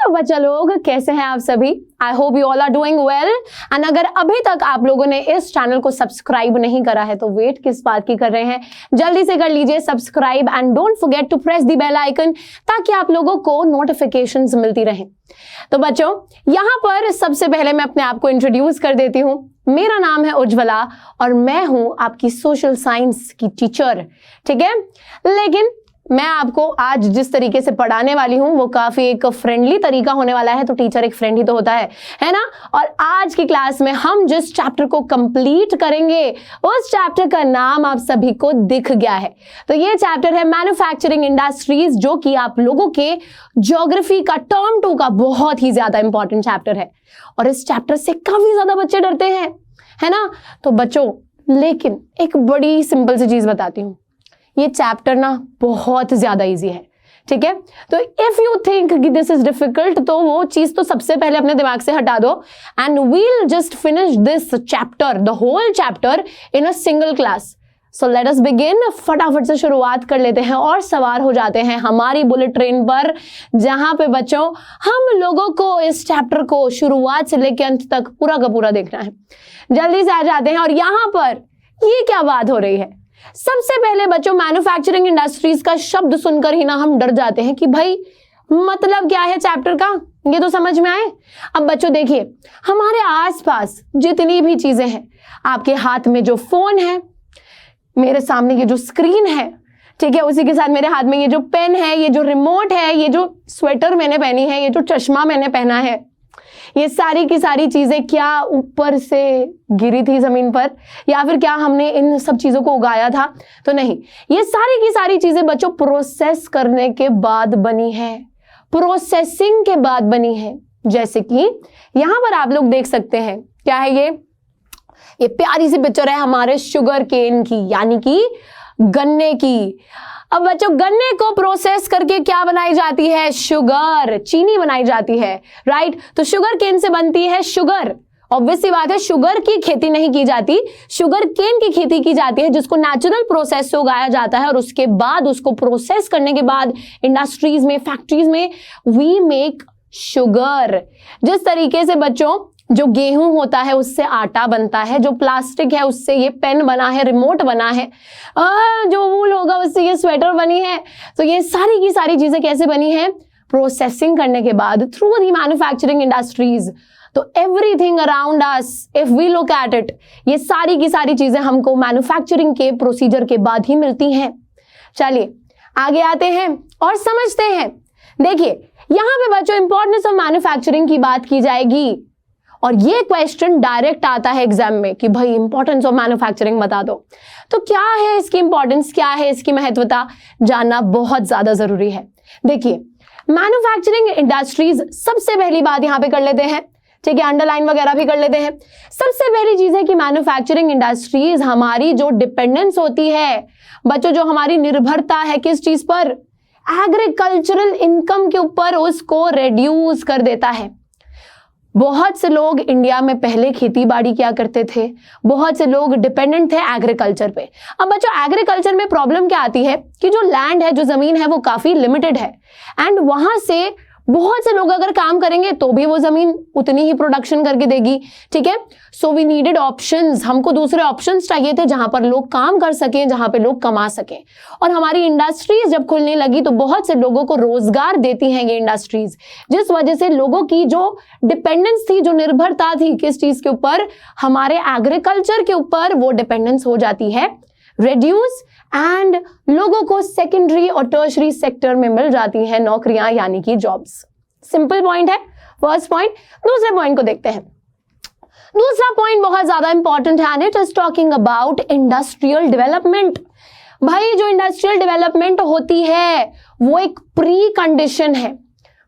Hello बच्चा लोग, कैसे हैं आप सभी? I hope you all are doing well. And अगर अभी तक आप लोगों ने इस चैनल को सब्सक्राइब नहीं करा है तो वेट किस बात की कर रहे हैं, जल्दी से कर लीजिए subscribe and don't forget to press the bell icon ताकि आप लोगों को नोटिफिकेशंस मिलती रहें। तो बच्चों, यहाँ पर सबसे पहले मैं अपने आप को इंट्रोड्यूस कर देती हूँ। मेरा नाम है उज्ज्वला और मैं हूं आपकी सोशल साइंस की टीचर, ठीक है। लेकिन मैं आपको आज जिस तरीके से पढ़ाने वाली हूं वो काफी एक फ्रेंडली तरीका होने वाला है। तो टीचर एक फ्रेंड ही तो होता है ना। और आज की क्लास में हम जिस चैप्टर को कंप्लीट करेंगे उस चैप्टर का नाम आप सभी को दिख गया है। तो ये चैप्टर है मैन्युफैक्चरिंग इंडस्ट्रीज, जो कि आप लोगों के ज्योग्राफी का टर्म 2 का बहुत ही ज्यादा इंपॉर्टेंट चैप्टर है। और इस चैप्टर से काफी ज्यादा बच्चे डरते हैं, है ना। तो बच्चों, लेकिन एक बड़ी सिंपल सी चीज बताती हूँ, ये चैप्टर ना बहुत ज्यादा इजी है, ठीक है। तो इफ यू थिंक कि दिस इज डिफिकल्ट तो वो चीज तो सबसे पहले अपने दिमाग से हटा दो and we'll just finish this chapter, the whole chapter in a single class. So let us begin. फटाफट से शुरुआत कर लेते हैं और सवार हो जाते हैं हमारी बुलेट ट्रेन पर, जहां पे बच्चों हम लोगों को इस चैप्टर को शुरुआत से लेकर अंत तक पूरा का पूरा देखना है। जल्दी से आ जाते हैं। और यहां पर ये क्या बात हो रही है, सबसे पहले बच्चों मैन्युफैक्चरिंग इंडस्ट्रीज का शब्द सुनकर ही ना हम डर जाते हैं कि भाई मतलब क्या है चैप्टर का, ये तो समझ में आए। अब बच्चों देखिए, हमारे आसपास जितनी भी चीजें हैं, आपके हाथ में जो फोन है, मेरे सामने ये जो स्क्रीन है, ठीक है, उसी के साथ मेरे हाथ में ये जो पेन है, ये जो रिमोट है, ये जो स्वेटर मैंने पहनी है, ये जो चश्मा मैंने पहना है, ये सारी की सारी चीजें क्या ऊपर से गिरी थी जमीन पर, या फिर क्या हमने इन सब चीजों को उगाया था? तो नहीं, ये सारी की सारी चीजें बच्चों प्रोसेस करने के बाद बनी है, प्रोसेसिंग के बाद बनी है। जैसे कि यहां पर आप लोग देख सकते हैं, क्या है ये प्यारी सी पिक्चर है हमारे शुगर केन की, यानी कि गन्ने की। अब बच्चों, गन्ने को प्रोसेस करके क्या बनाई जाती है? शुगर, चीनी बनाई जाती है, राइट। तो शुगर केन से बनती है शुगर। ऑब्वियस सी बात है, शुगर की खेती नहीं की जाती, शुगर केन की खेती की जाती है, जिसको नेचुरल प्रोसेस से उगाया जाता है और उसके बाद उसको प्रोसेस करने के बाद इंडस्ट्रीज में, फैक्ट्रीज में वी मेक शुगर। जिस तरीके से बच्चों जो गेहूं होता है उससे आटा बनता है, जो प्लास्टिक है उससे ये पेन बना है, रिमोट बना है, जो वूल होगा उससे ये स्वेटर बनी है। तो ये सारी की सारी चीजें कैसे बनी है? प्रोसेसिंग करने के बाद थ्रू दी मैन्युफैक्चरिंग इंडस्ट्रीज। तो everything around us if we look at it, ये सारी की सारी चीजें हमको मैन्युफैक्चरिंग के प्रोसीजर के बाद ही मिलती हैं। चलिए आगे आते हैं और समझते हैं। देखिए यहां पे बच्चों इंपॉर्टेंस ऑफ मैन्युफैक्चरिंग की बात की जाएगी और ये क्वेश्चन डायरेक्ट आता है एग्जाम में कि भाई इंपॉर्टेंस ऑफ मैन्युफैक्चरिंग बता दो। तो क्या है इसकी इंपॉर्टेंस, क्या है इसकी महत्वता, जानना बहुत ज्यादा जरूरी है। देखिए मैन्युफैक्चरिंग इंडस्ट्रीज, सबसे पहली बात यहां पे कर लेते हैं, ठीक है, अंडरलाइन वगैरह भी कर लेते हैं। सबसे पहली चीज है कि मैन्युफैक्चरिंग इंडस्ट्रीज हमारी जो डिपेंडेंस होती है बच्चों, जो हमारी निर्भरता है किस चीज पर? एग्रीकल्चरल इनकम के ऊपर, उसको रिड्यूस कर देता है। बहुत से लोग इंडिया में पहले खेती बाड़ी किया करते थे, बहुत से लोग डिपेंडेंट थे एग्रीकल्चर पे। अब बच्चों एग्रीकल्चर में प्रॉब्लम क्या आती है कि जो लैंड है, जो जमीन है, वो काफी लिमिटेड है एंड वहां से बहुत से लोग अगर काम करेंगे तो भी वो जमीन उतनी ही प्रोडक्शन करके देगी, ठीक है। सो वी नीडेड ऑप्शंस, हमको दूसरे ऑप्शंस चाहिए थे जहां पर लोग काम कर सकें, जहां पे लोग कमा सकें। और हमारी इंडस्ट्रीज जब खुलने लगी तो बहुत से लोगों को रोजगार देती हैं ये इंडस्ट्रीज, जिस वजह से लोगों की जो डिपेंडेंस थी, जो निर्भरता थी किस चीज के ऊपर? हमारे एग्रीकल्चर के ऊपर, वो डिपेंडेंस हो जाती है रिड्यूस एंड लोगों को सेकेंडरी और टर्शरी सेक्टर में मिल जाती हैं नौकरियां, यानी कि जॉब्स। सिंपल पॉइंट है फर्स्ट पॉइंट। दूसरे पॉइंट को देखते हैं। दूसरा पॉइंट बहुत ज्यादा इंपॉर्टेंट है and it is talking about industrial development. भाई जो इंडस्ट्रियल डेवलपमेंट होती है वो एक प्री कंडीशन है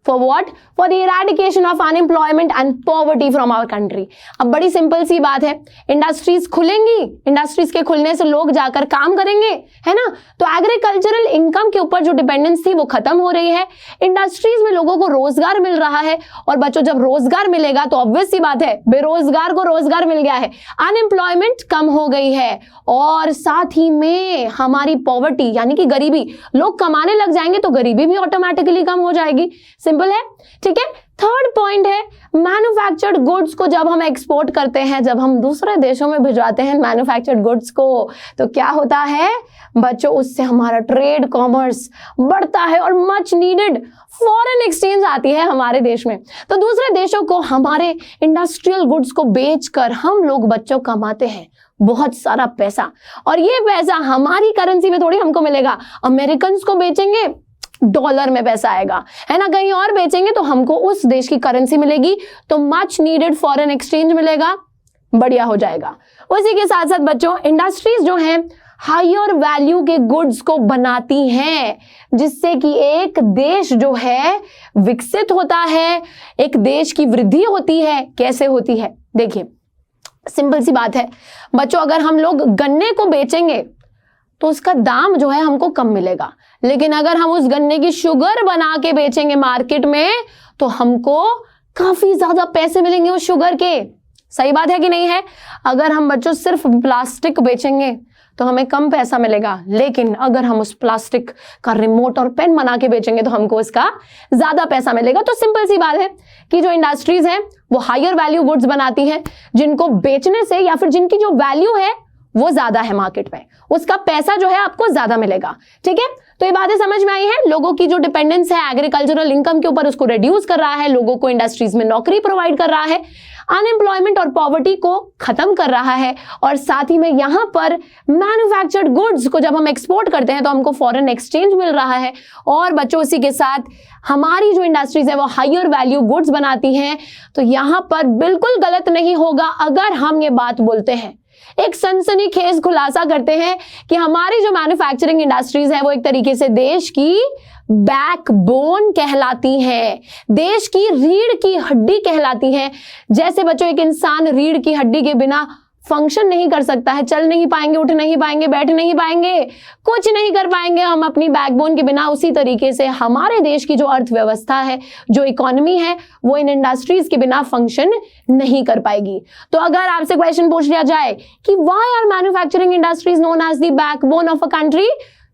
for what? For the eradication of unemployment and poverty from our country. अब बड़ी सिंपल सी बात है, इंडस्ट्रीज खुलेंगी, इंडस्ट्रीज के खुलने से लोग जाकर काम करेंगे, है ना। तो एग्रीकल्चरल इनकम के ऊपर जो डिपेंडेंस थी वो खत्म हो रही है, इंडस्ट्रीज में लोगों को रोजगार मिल रहा है। और बच्चों जब रोजगार मिलेगा तो ऑब्वियस सी बात है, बेरोजगार को रोजगार मिल गया है, अनएम्प्लॉयमेंट कम हो गई है और साथ ही में हमारी पॉवर्टी यानी कि गरीबी, लोग कमाने लग जाएंगे तो गरीबी भी ऑटोमेटिकली कम हो जाएगी। सिंपल है, ठीक है। थर्ड पॉइंट है मैन्युफैक्चर्ड गुड्स को जब हम एक्सपोर्ट करते हैं, जब हम दूसरे देशों में भिजवाते हैं मैन्युफैक्चर्ड गुड्स को, तो क्या होता है बच्चों, उससे हमारा ट्रेड कॉमर्स बढ़ता है और मच नीडेड फॉरेन एक्सचेंज आती है हमारे देश में। तो दूसरे देशों को हमारे इंडस्ट्रियल गुड्स को बेचकर हम लोग बच्चों कमाते हैं बहुत सारा पैसा, और ये पैसा हमारी करेंसी में थोड़ी हमको मिलेगा। अमेरिकन्स को बेचेंगे डॉलर में पैसा आएगा, है ना, कहीं और बेचेंगे तो हमको उस देश की करेंसी मिलेगी, तो मच नीडेड फॉरेन एक्सचेंज मिलेगा, बढ़िया हो जाएगा। उसी के साथ साथ बच्चों इंडस्ट्रीज जो हैं हायर वैल्यू के गुड्स को बनाती हैं, जिससे कि एक देश जो है विकसित होता है, एक देश की वृद्धि होती है। कैसे होती है देखिए, सिंपल सी बात है बच्चों, अगर हम लोग गन्ने को बेचेंगे तो उसका दाम जो है हमको कम मिलेगा, लेकिन अगर हम उस गन्ने की शुगर बना के बेचेंगे मार्केट में तो हमको काफी ज्यादा पैसे मिलेंगे उस शुगर के। सही बात है कि नहीं है? अगर हम बच्चों सिर्फ प्लास्टिक बेचेंगे तो हमें कम पैसा मिलेगा, लेकिन अगर हम उस प्लास्टिक का रिमोट और पेन बना के बेचेंगे तो हमको उसका ज्यादा पैसा मिलेगा। तो सिंपल सी बात है कि जो इंडस्ट्रीज हैं वो हायर वैल्यू गुड्स बनाती हैं, जिनको बेचने से या फिर जिनकी जो वैल्यू है वो ज्यादा है मार्केट में, उसका पैसा जो है आपको ज्यादा मिलेगा। ठीक है, तो ये बातें समझ में आई है। लोगों की जो डिपेंडेंस है एग्रीकल्चरल इनकम के ऊपर उसको रिड्यूस कर रहा है, लोगों को इंडस्ट्रीज में नौकरी प्रोवाइड कर रहा है, अनएम्प्लॉयमेंट और पॉवर्टी को खत्म कर रहा है, और साथ ही में यहां पर मैन्युफैक्चर्ड गुड्स को जब हम एक्सपोर्ट करते हैं तो हमको फॉरेन एक्सचेंज मिल रहा है। और बच्चों उसी के साथ हमारी जो इंडस्ट्रीज है वो हायर वैल्यू गुड्स बनाती हैं। तो यहां पर बिल्कुल गलत नहीं होगा अगर हम ये बात बोलते हैं, एक सनसनीखेज खुलासा करते हैं कि हमारी जो मैन्युफैक्चरिंग इंडस्ट्रीज है वो एक तरीके से देश की बैकबोन कहलाती हैं, देश की रीढ़ की हड्डी कहलाती हैं। जैसे बच्चों एक इंसान रीढ़ की हड्डी के बिना फंक्शन नहीं कर सकता है, चल नहीं पाएंगे, उठ नहीं पाएंगे, बैठ नहीं पाएंगे, कुछ नहीं कर पाएंगे हम अपनी बैकबोन के बिना। उसी तरीके से हमारे देश की जो अर्थव्यवस्था है, जो इकोनॉमी है, वो इन इंडस्ट्रीज के बिना फंक्शन नहीं कर पाएगी। तो अगर आपसे क्वेश्चन पूछ लिया जाए कि why are manufacturing industries known as the backbone of a country,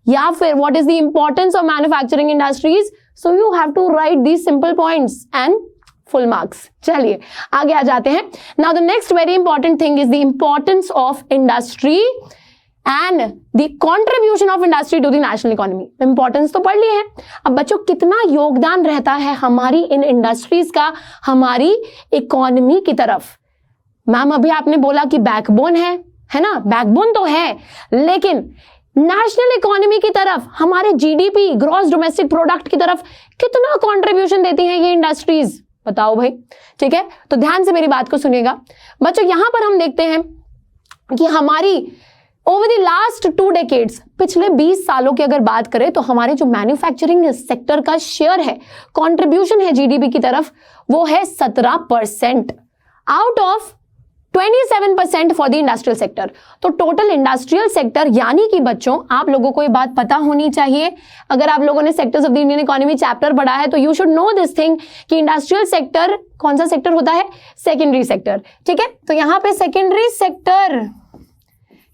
या फिर what is the importance of manufacturing industries, so you have to write these simple points and full marks. चलिए आगे आ जाते हैं। Now the next very important thing is the importance of industry and the contribution of industry to the national economy. Importance तो पढ़ ली है, अब बच्चों कितना योगदान रहता है हमारी इन इंडस्ट्रीज का हमारी इकोनॉमी की तरफ। मैम अभी आपने बोला कि बैकबोन है ना, बैकबोन तो है, लेकिन नेशनल इकोनॉमी की तरफ, हमारे जीडीपी ग्रॉस डोमेस्टिक प्रोडक्ट की तरफ कितना कंट्रीब्यूशन देती हैं ये इंडस्ट्रीज, बताओ भाई। ठीक है, तो ध्यान से मेरी बात को सुनिएगा बच्चों। यहां पर हम देखते हैं कि हमारी ओवर द लास्ट 2 डेकेड्स, पिछले 20 सालों की अगर बात करें तो हमारे जो मैन्युफैक्चरिंग सेक्टर का शेयर है, कंट्रीब्यूशन है जीडीपी की तरफ, वो है 17% out of 27% for the industrial sector. तो टोटल इंडस्ट्रियल सेक्टर, यानी कि बच्चों आप लोगों को ये बात पता होनी चाहिए, अगर आप लोगों ने sectors of the Indian economy chapter पढ़ा है तो you should know this thing कि इंडस्ट्रियल सेक्टर कौन सा सेक्टर होता है, सेकेंडरी सेक्टर। ठीक है, तो यहां पे सेकेंडरी सेक्टर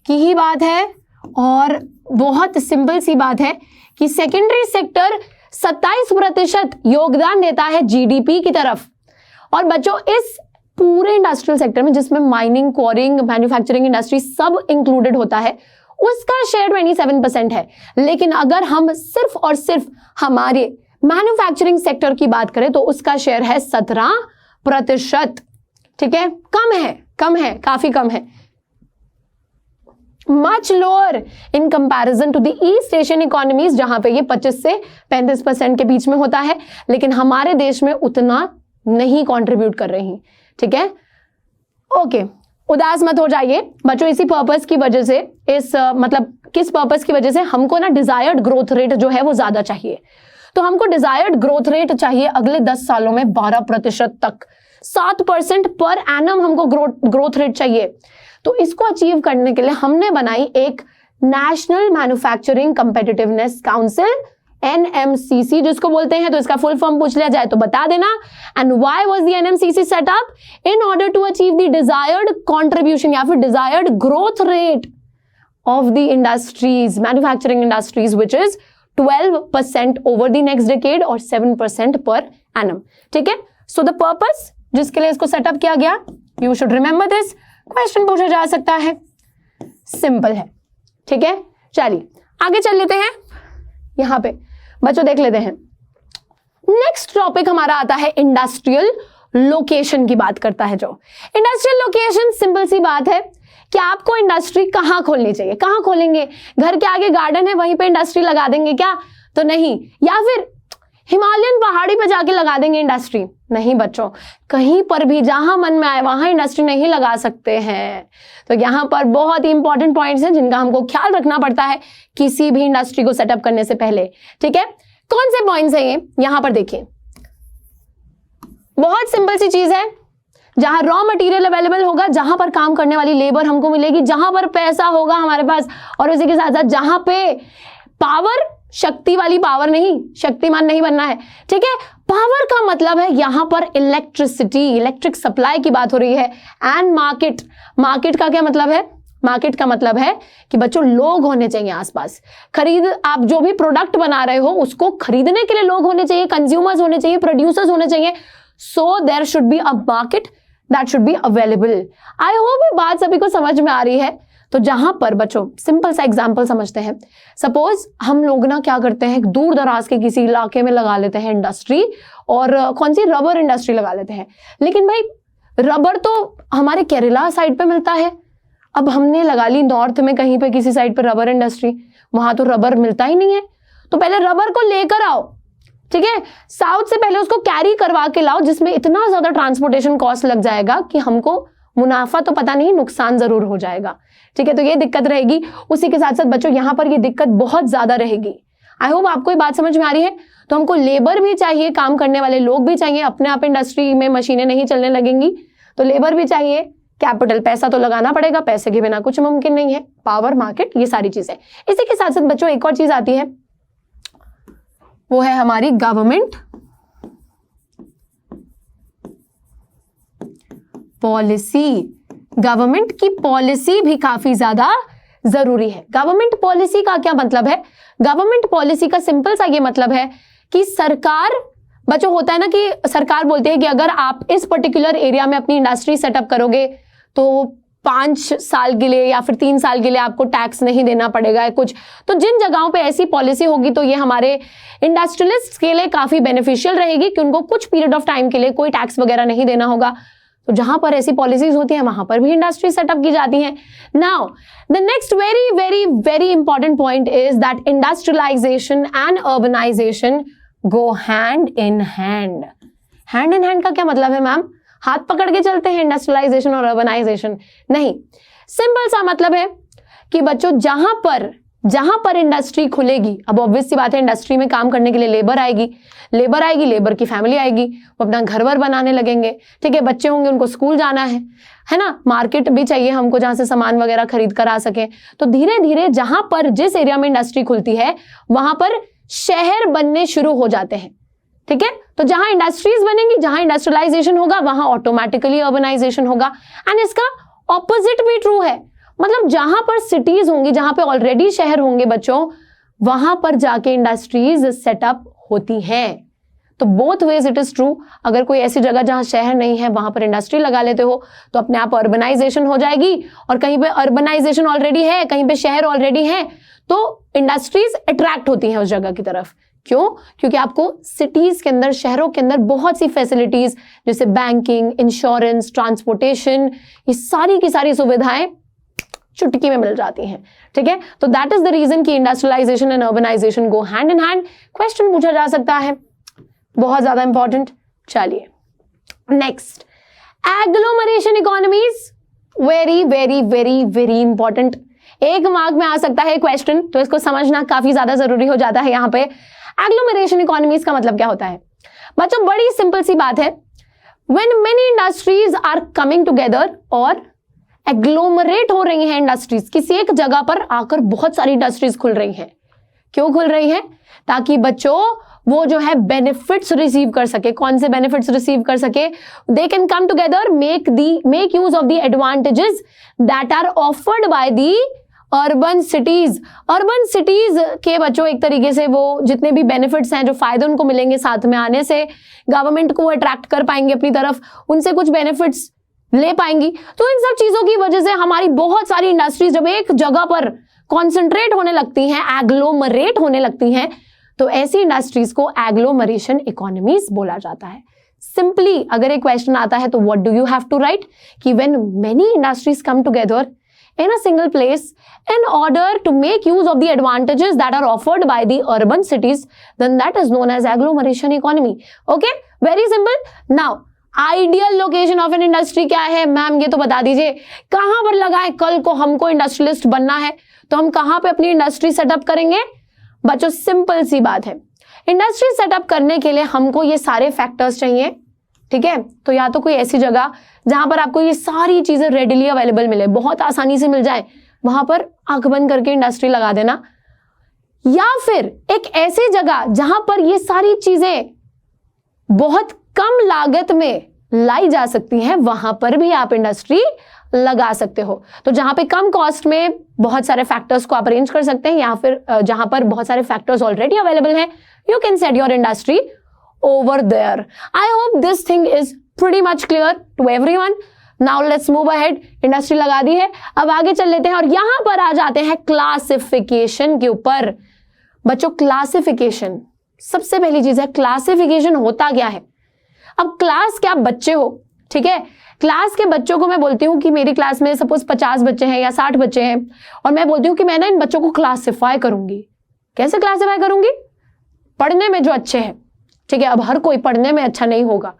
की ही बात है, और बहुत सिंपल सी बात है कि सेकेंडरी सेक्टर 27% योगदान देता है जीडीपी की तरफ। और बच्चों इस पूरे इंडस्ट्रियल सेक्टर में, जिसमें माइनिंग, क्वारिंग, मैन्युफैक्चरिंग इंडस्ट्री सब इंक्लूडेड होता है, उसका शेयर 27% है। लेकिन अगर हम सिर्फ और सिर्फ हमारे मैन्युफैक्चरिंग सेक्टर की बात करें तो उसका शेयर है 17%। ठीक है, कम है, काफी कम है, much lower in comparison to the East Asian economies, जहां पे ये 25 से 35% के बीच में होता है, लेकिन हमारे देश में उतना नहीं कंट्रीब्यूट कर रही। ठीक है, ओके, उदास मत हो जाइए बच्चों। इसी पर्पस की वजह से, किस पर्पस की वजह से हमको ना डिजायर्ड ग्रोथ रेट जो है वो ज्यादा चाहिए। तो हमको डिजायर्ड ग्रोथ रेट चाहिए अगले 10 सालों में 12% तक, 7% पर एनम हमको ग्रोथ रेट चाहिए। तो इसको अचीव करने के लिए हमने बनाई एक national manufacturing competitiveness council, NMCC जिसको बोलते हैं। तो इसका फुल फॉर्म पूछ लिया जाए तो बता देना। And why was the NMCC set up? In order to achieve the desired contribution या फिर desired growth rate of the industries, manufacturing industries, which is 12% over the next decade और 7% पर एनम। ठीक है, सो द पर्पस जिसके लिए इसको setup किया गया, you should remember this, question पूछा जा सकता है, सिंपल है, ठीक है। चलिए आगे चल लेते हैं, यहां पे बच्चों देख लेते हैं। नेक्स्ट टॉपिक हमारा आता है इंडस्ट्रियल लोकेशन की बात करता है। जो इंडस्ट्रियल लोकेशन, सिंपल सी बात है कि आपको इंडस्ट्री कहां खोलनी चाहिए, कहां खोलेंगे, घर के आगे गार्डन है वहीं पे इंडस्ट्री लगा देंगे क्या, तो नहीं, या फिर हिमालयन पहाड़ी पे जाके लगा देंगे इंडस्ट्री, नहीं बच्चों, कहीं पर भी जहां मन में आए वहां इंडस्ट्री नहीं लगा सकते हैं। तो यहां पर बहुत ही इंपॉर्टेंट पॉइंट्स हैं जिनका हमको ख्याल रखना पड़ता है किसी भी इंडस्ट्री को सेटअप करने से पहले, ठीक है। कौन से पॉइंट्स हैं ये, यहां पर देखिए, बहुत सिंपल सी चीज है, जहां रॉ मटेरियल अवेलेबल होगा, जहां पर काम करने वाली लेबर हमको मिलेगी, जहां पर पैसा होगा हमारे पास, और उसी के साथ साथ जहां पे पावर, शक्ति वाली पावर नहीं, शक्तिमान नहीं बनना है, ठीक है। पावर का मतलब है यहां पर इलेक्ट्रिसिटी, इलेक्ट्रिक सप्लाई की बात हो रही है। एंड मार्केट, मार्केट का क्या मतलब है, मार्केट का मतलब है कि बच्चों लोग होने चाहिए आसपास, आप जो भी प्रोडक्ट बना रहे हो उसको खरीदने के लिए लोग होने चाहिए, कंज्यूमर्स होने चाहिए, प्रोड्यूसर्स होने चाहिए। So there should be a market that should be available. I hope ये बात सभी को समझ में आ रही है। तो जहां पर बच्चों सिंपल सा एग्जांपल समझते हैं, सपोज हम लोग ना क्या करते हैं, दूर दराज के किसी इलाके में लगा लेते हैं इंडस्ट्री, और कौन सी, रबर इंडस्ट्री लगा लेते हैं। लेकिन भाई रबर तो हमारे केरला साइड पे मिलता है, अब हमने लगा ली नॉर्थ में कहीं पे किसी साइड पे रबर इंडस्ट्री, वहां तो रबर मिलता ही नहीं है। तो पहले रबर को लेकर आओ, ठीक है, साउथ से पहले उसको कैरी करवा के लाओ, जिसमें इतना ज्यादा ट्रांसपोर्टेशन कॉस्ट लग जाएगा कि हमको मुनाफा तो पता नहीं, नुकसान जरूर हो जाएगा, ठीक है। तो ये दिक्कत रहेगी। उसी के साथ साथ बच्चों यहां पर ये दिक्कत बहुत ज्यादा रहेगी। आई होप आपको ये बात समझ में आ रही है। तो हमको लेबर भी चाहिए, काम करने वाले लोग भी चाहिए, अपने आप इंडस्ट्री में मशीनें नहीं चलने लगेंगी, तो लेबर भी चाहिए, कैपिटल, पैसा तो लगाना पड़ेगा, पैसे के बिना कुछ मुमकिन नहीं है, पावर, मार्केट, ये सारी चीजें। इसी के साथ साथ बच्चों एक और चीज आती है, वो है हमारी गवर्नमेंट पॉलिसी। गवर्नमेंट की पॉलिसी भी काफी ज्यादा जरूरी है। गवर्नमेंट पॉलिसी का क्या मतलब है, गवर्नमेंट पॉलिसी का सिंपल सा ये मतलब है कि सरकार, बच्चों होता है ना कि सरकार बोलती है कि अगर आप इस पर्टिकुलर एरिया में अपनी इंडस्ट्री सेटअप करोगे तो 5 साल के लिए या फिर 3 साल के लिए आपको टैक्स नहीं देना पड़ेगा कुछ। तो जिन जगहों पे ऐसी पॉलिसी होगी तो ये हमारे इंडस्ट्रियलिस्ट के लिए काफी बेनिफिशियल रहेगी कि उनको कुछ पीरियड ऑफ टाइम के लिए कोई टैक्स वगैरह नहीं देना होगा। तो जहां पर ऐसी पॉलिसीज होती हैं वहां पर भी इंडस्ट्री सेटअप की जाती हैं। Now the next very very very important point is that industrialization and urbanization go hand in hand. Hand in hand का क्या मतलब है मैम, हाथ पकड़ के चलते हैं इंडस्ट्रियलाइजेशन और अर्बनाइजेशन? नहीं, सिंपल सा मतलब है कि बच्चों जहां पर इंडस्ट्री खुलेगी, अब ऑब्वियस सी बात है इंडस्ट्री में काम करने के लिए लेबर आएगी, लेबर की फैमिली आएगी, वो अपना घर वर बनाने लगेंगे, ठीक है, बच्चे होंगे उनको स्कूल जाना है ना, मार्केट भी चाहिए हमको जहां से सामान वगैरह खरीद कर आ सके। तो धीरे धीरे जहां पर जिस एरिया में इंडस्ट्री खुलती है वहां पर शहर बनने शुरू हो जाते हैं, ठीक है। तो जहां इंडस्ट्रीज बनेंगी, जहां इंडस्ट्रियलाइजेशन होगा वहां ऑटोमेटिकली अर्बनाइजेशन होगा। एंड इसका ऑपोजिट भी ट्रू है, मतलब जहां पर सिटीज होंगी, जहां पे ऑलरेडी शहर होंगे बच्चों, वहां पर जाके इंडस्ट्रीज सेटअप होती हैं। तो both ways it is true. अगर कोई ऐसी जगह जहां शहर नहीं है वहां पर इंडस्ट्री लगा लेते हो तो अपने आप अर्बनाइजेशन हो जाएगी, और कहीं पे अर्बनाइजेशन ऑलरेडी है, कहीं पे शहर ऑलरेडी है, तो इंडस्ट्रीज अट्रैक्ट होती हैं उस जगह की तरफ। क्यों? क्योंकि आपको सिटीज के अंदर, शहरों के अंदर बहुत सी फैसिलिटीज जैसे बैंकिंग, इंश्योरेंस, ट्रांसपोर्टेशन, ये सारी की सारी सुविधाएं चुटकी में मिल जाती हैं, ठीक है। तो दैट इज द रीजन कि industrialization and urbanization go hand in hand. Question पूछा जा सकता है, बहुत ज्यादा इंपॉर्टेंट। चलिए next, agglomeration economies, very very very very important. एक मार्क में आ सकता है क्वेश्चन, तो इसको समझना काफी ज्यादा जरूरी हो जाता है। यहां पे एग्लोमरेशन इकोनॉमीज का मतलब क्या होता है बच्चों? बड़ी सिंपल सी बात है, when many industries are coming together और एग्लोमरेट हो रही हैं इंडस्ट्रीज, किसी एक जगह पर आकर बहुत सारी इंडस्ट्रीज खुल रही हैं। क्यों खुल रही हैं? ताकि बच्चों वो जो है बेनिफिट्स रिसीव कर सके। कौन से बेनिफिट्स रिसीव कर सके? They can come together, make use of the advantages that are offered by the urban cities के बच्चों एक तरीके से वो जितने भी बेनिफिट्स हैं, जो फायदे उनको मिलेंगे साथ में आने से, गवर्नमेंट को अट्रैक्ट कर पाएंगे अपनी तरफ, उनसे कुछ बेनिफिट्स ले पाएंगी। तो इन सब चीजों की वजह से हमारी बहुत सारी इंडस्ट्रीज जब एक जगह पर कॉन्सेंट्रेट होने लगती हैं, एग्लोमरेट होने लगती हैं, तो ऐसी इंडस्ट्रीज को एग्लोमरेशन इकोनॉमीज बोला जाता है। सिंपली अगर एक क्वेश्चन आता है तो what do you have to write कि when many industries come together in a single place in order to make use of the advantages that are offered by the urban cities, then that is known as agglomeration economy. Okay, very simple. Now ideal location of an industry क्या है ma'am, ये तो बता दीजिए। कहां पर लगाए, कल को हमको इंडस्ट्रियलिस्ट बनना है तो हम कहां पे अपनी इंडस्ट्री सेटअप करेंगे बच्चों? सिंपल सी बात है, इंडस्ट्री सेटअप करने के लिए हमको ये सारे फैक्टर्स चाहिए, ठीक है। तो या तो कोई ऐसी जगह जहां पर आपको ये सारी चीजें रेडिली अवेलेबल मिले, बहुत आसानी से मिल जाए, वहां पर आंख बंद करके इंडस्ट्री लगा देना, या फिर एक ऐसी जगह जहां पर ये सारी चीजें बहुत कम लागत में लाई जा सकती हैं, वहां पर भी आप इंडस्ट्री लगा सकते हो। तो जहां पे कम कॉस्ट में बहुत सारे फैक्टर्स को आप अरेंज कर सकते हैं, या फिर जहां पर बहुत सारे फैक्टर्स ऑलरेडी अवेलेबल हैं, you can set your industry over there. I hope this thing is pretty much clear to everyone. Now let's move ahead. Industry लगा दी है, अब आगे चल लेते हैं और यहां पर आ जाते हैं क्लासिफिकेशन के ऊपर। बच्चों क्लासिफिकेशन सबसे पहली चीज है, क्लासिफिकेशन होता क्या है? अब क्लास के आप बच्चे हो, ठीक है, क्लास के बच्चों को मैं बोलती हूँ कि मेरी क्लास में सपोज 50 बच्चे हैं या 60 बच्चे हैं, और मैं बोलती हूँ कि मैं ना इन बच्चों को क्लासिफाई करूंगी। कैसे क्लासिफाई करूंगी? पढ़ने में जो अच्छे हैं, ठीक है। अब हर कोई पढ़ने में अच्छा नहीं होगा,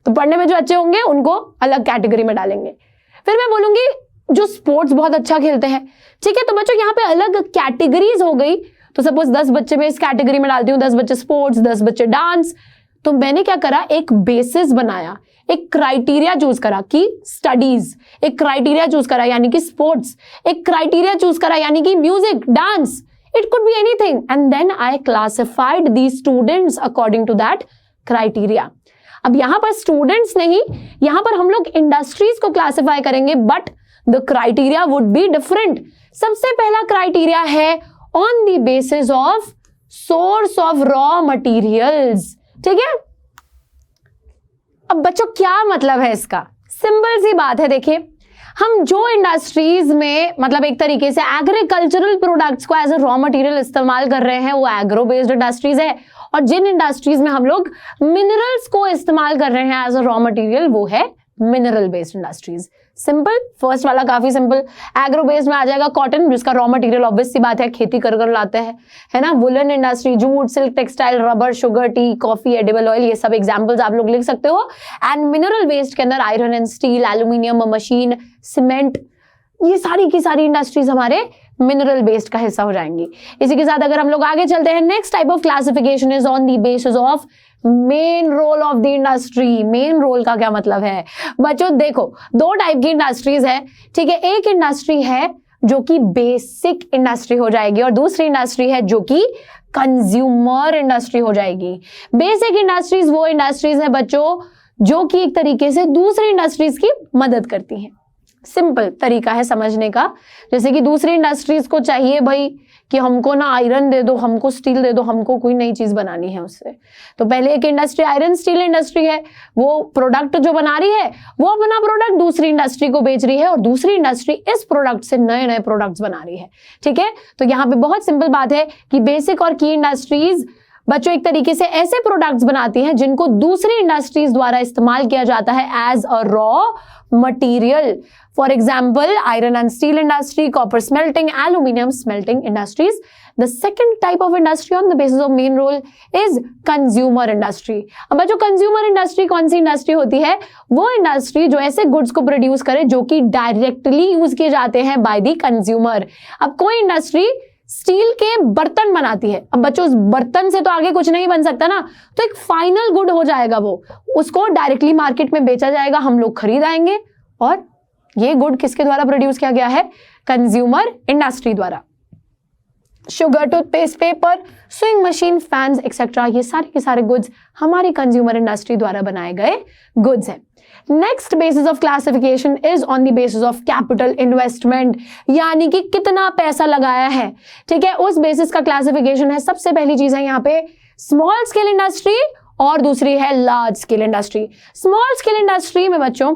तो पढ़ने में जो अच्छे होंगे उनको अलग कैटेगरी में डालेंगे। फिर मैं बोलूंगी जो स्पोर्ट्स बहुत अच्छा खेलते हैं, ठीक है। तो बच्चों यहाँ पे अलग कैटेगरीज हो गई। तो सपोज 10 बच्चे मैं इस कैटेगरी में डालती हूँ, 10 बच्चे स्पोर्ट्स, 10 बच्चे डांस। तो मैंने क्या करा, एक बेसिस बनाया, एक क्राइटेरिया चूज करा कि स्टडीज, एक क्राइटेरिया चूज करा यानी कि स्पोर्ट्स, एक क्राइटेरिया चूज करा यानी कि music, dance, it could be anything, and then I classified these students according to that criteria. अब यहां पर स्टूडेंट्स नहीं, यहां पर हम लोग इंडस्ट्रीज को क्लासिफाई करेंगे, but the criteria would be different. सबसे पहला क्राइटेरिया है on the basis of source of raw materials, ठीक है। अब बच्चों क्या मतलब है इसका? सिंपल सी बात है, देखिए हम जो इंडस्ट्रीज में मतलब एक तरीके से एग्रीकल्चरल प्रोडक्ट्स को एज ए रॉ मटेरियल इस्तेमाल कर रहे हैं वो एग्रो बेस्ड इंडस्ट्रीज है, और जिन इंडस्ट्रीज में हम लोग मिनरल्स को इस्तेमाल कर रहे हैं एज ए रॉ मटेरियल वो है mineral based industries. Simple, first वाला काफी सिंपल। एग्रो बेस्ड में आ जाएगा कॉटन, जिसका रॉ मटेरियल ऑब्वियस सी बात है खेती कर लाते हैं, है ना। Woollen industry, jute, silk, textile, rubber, sugar, T, coffee, edible oil, ये सब एग्जांपल्स आप लोग लिख सकते हो। एंड मिनरल बेस्ड के अंदर iron and steel, aluminium, machine, cement, ये सारी की सारी इंडस्ट्रीज हमारे मिनरल बेस्ड का हिस्सा हो जाएंगी। इसी के साथ अगर हम लोग आगे चलते हैं, next type of classification is on the basis of main role of the industry. Main role का क्या मतलब है बच्चों? देखो दो टाइप की इंडस्ट्रीज है, ठीक है। एक इंडस्ट्री है जो कि बेसिक इंडस्ट्री हो जाएगी, और दूसरी इंडस्ट्री है जो कि कंज्यूमर इंडस्ट्री हो जाएगी। बेसिक इंडस्ट्रीज वो इंडस्ट्रीज है बच्चों जो कि एक तरीके से दूसरी इंडस्ट्रीज की मदद करती हैं। सिंपल तरीका है समझने का, जैसे कि दूसरी इंडस्ट्रीज को चाहिए भाई कि हमको ना आयरन दे दो, हमको स्टील दे दो, हमको कोई नई चीज बनानी है उससे। तो पहले एक इंडस्ट्री आयरन स्टील इंडस्ट्री है, वो प्रोडक्ट जो बना रही है वो अपना प्रोडक्ट दूसरी इंडस्ट्री को बेच रही है, और दूसरी इंडस्ट्री इस प्रोडक्ट से नए नए प्रोडक्ट्स बना रही है, ठीक है। तो यहाँ पे बहुत सिंपल बात है कि बेसिक और की इंडस्ट्रीज बच्चों एक तरीके से ऐसे प्रोडक्ट्स बनाती हैं जिनको दूसरी इंडस्ट्रीज द्वारा इस्तेमाल किया जाता है as a raw material. For example iron and steel industry, copper smelting, aluminium smelting industries. The second type of industry on the basis of main role is consumer industry. अब बच्चों कंज्यूमर इंडस्ट्री कौन सी industry होती है? वो industry जो ऐसे goods को produce करे जो कि डायरेक्टली यूज किए जाते हैं बाय द कंज्यूमर। अब कोई इंडस्ट्री स्टील के बर्तन बनाती है, अब बच्चों उस बर्तन से तो आगे कुछ नहीं बन सकता ना, तो एक फाइनल गुड हो जाएगा वो, उसको डायरेक्टली मार्केट में बेचा जाएगा, हम लोग खरीद आएंगे, और ये गुड किसके द्वारा प्रोड्यूस किया गया है? कंज्यूमर इंडस्ट्री द्वारा। Sugar, toothpaste, paper, swing machine, fans etcetera, ये सारे के सारे गुड्स हमारी कंज्यूमर इंडस्ट्री द्वारा बनाए गए गुड्स हैं। Next basis of classification is on the basis of capital investment, यानी कि कितना पैसा लगाया है, ठीक है, उस बेसिस का क्लासिफिकेशन है। सबसे पहली चीज है यहाँ पे स्मॉल स्केल इंडस्ट्री और दूसरी है large scale industry. Small scale industry में बच्चों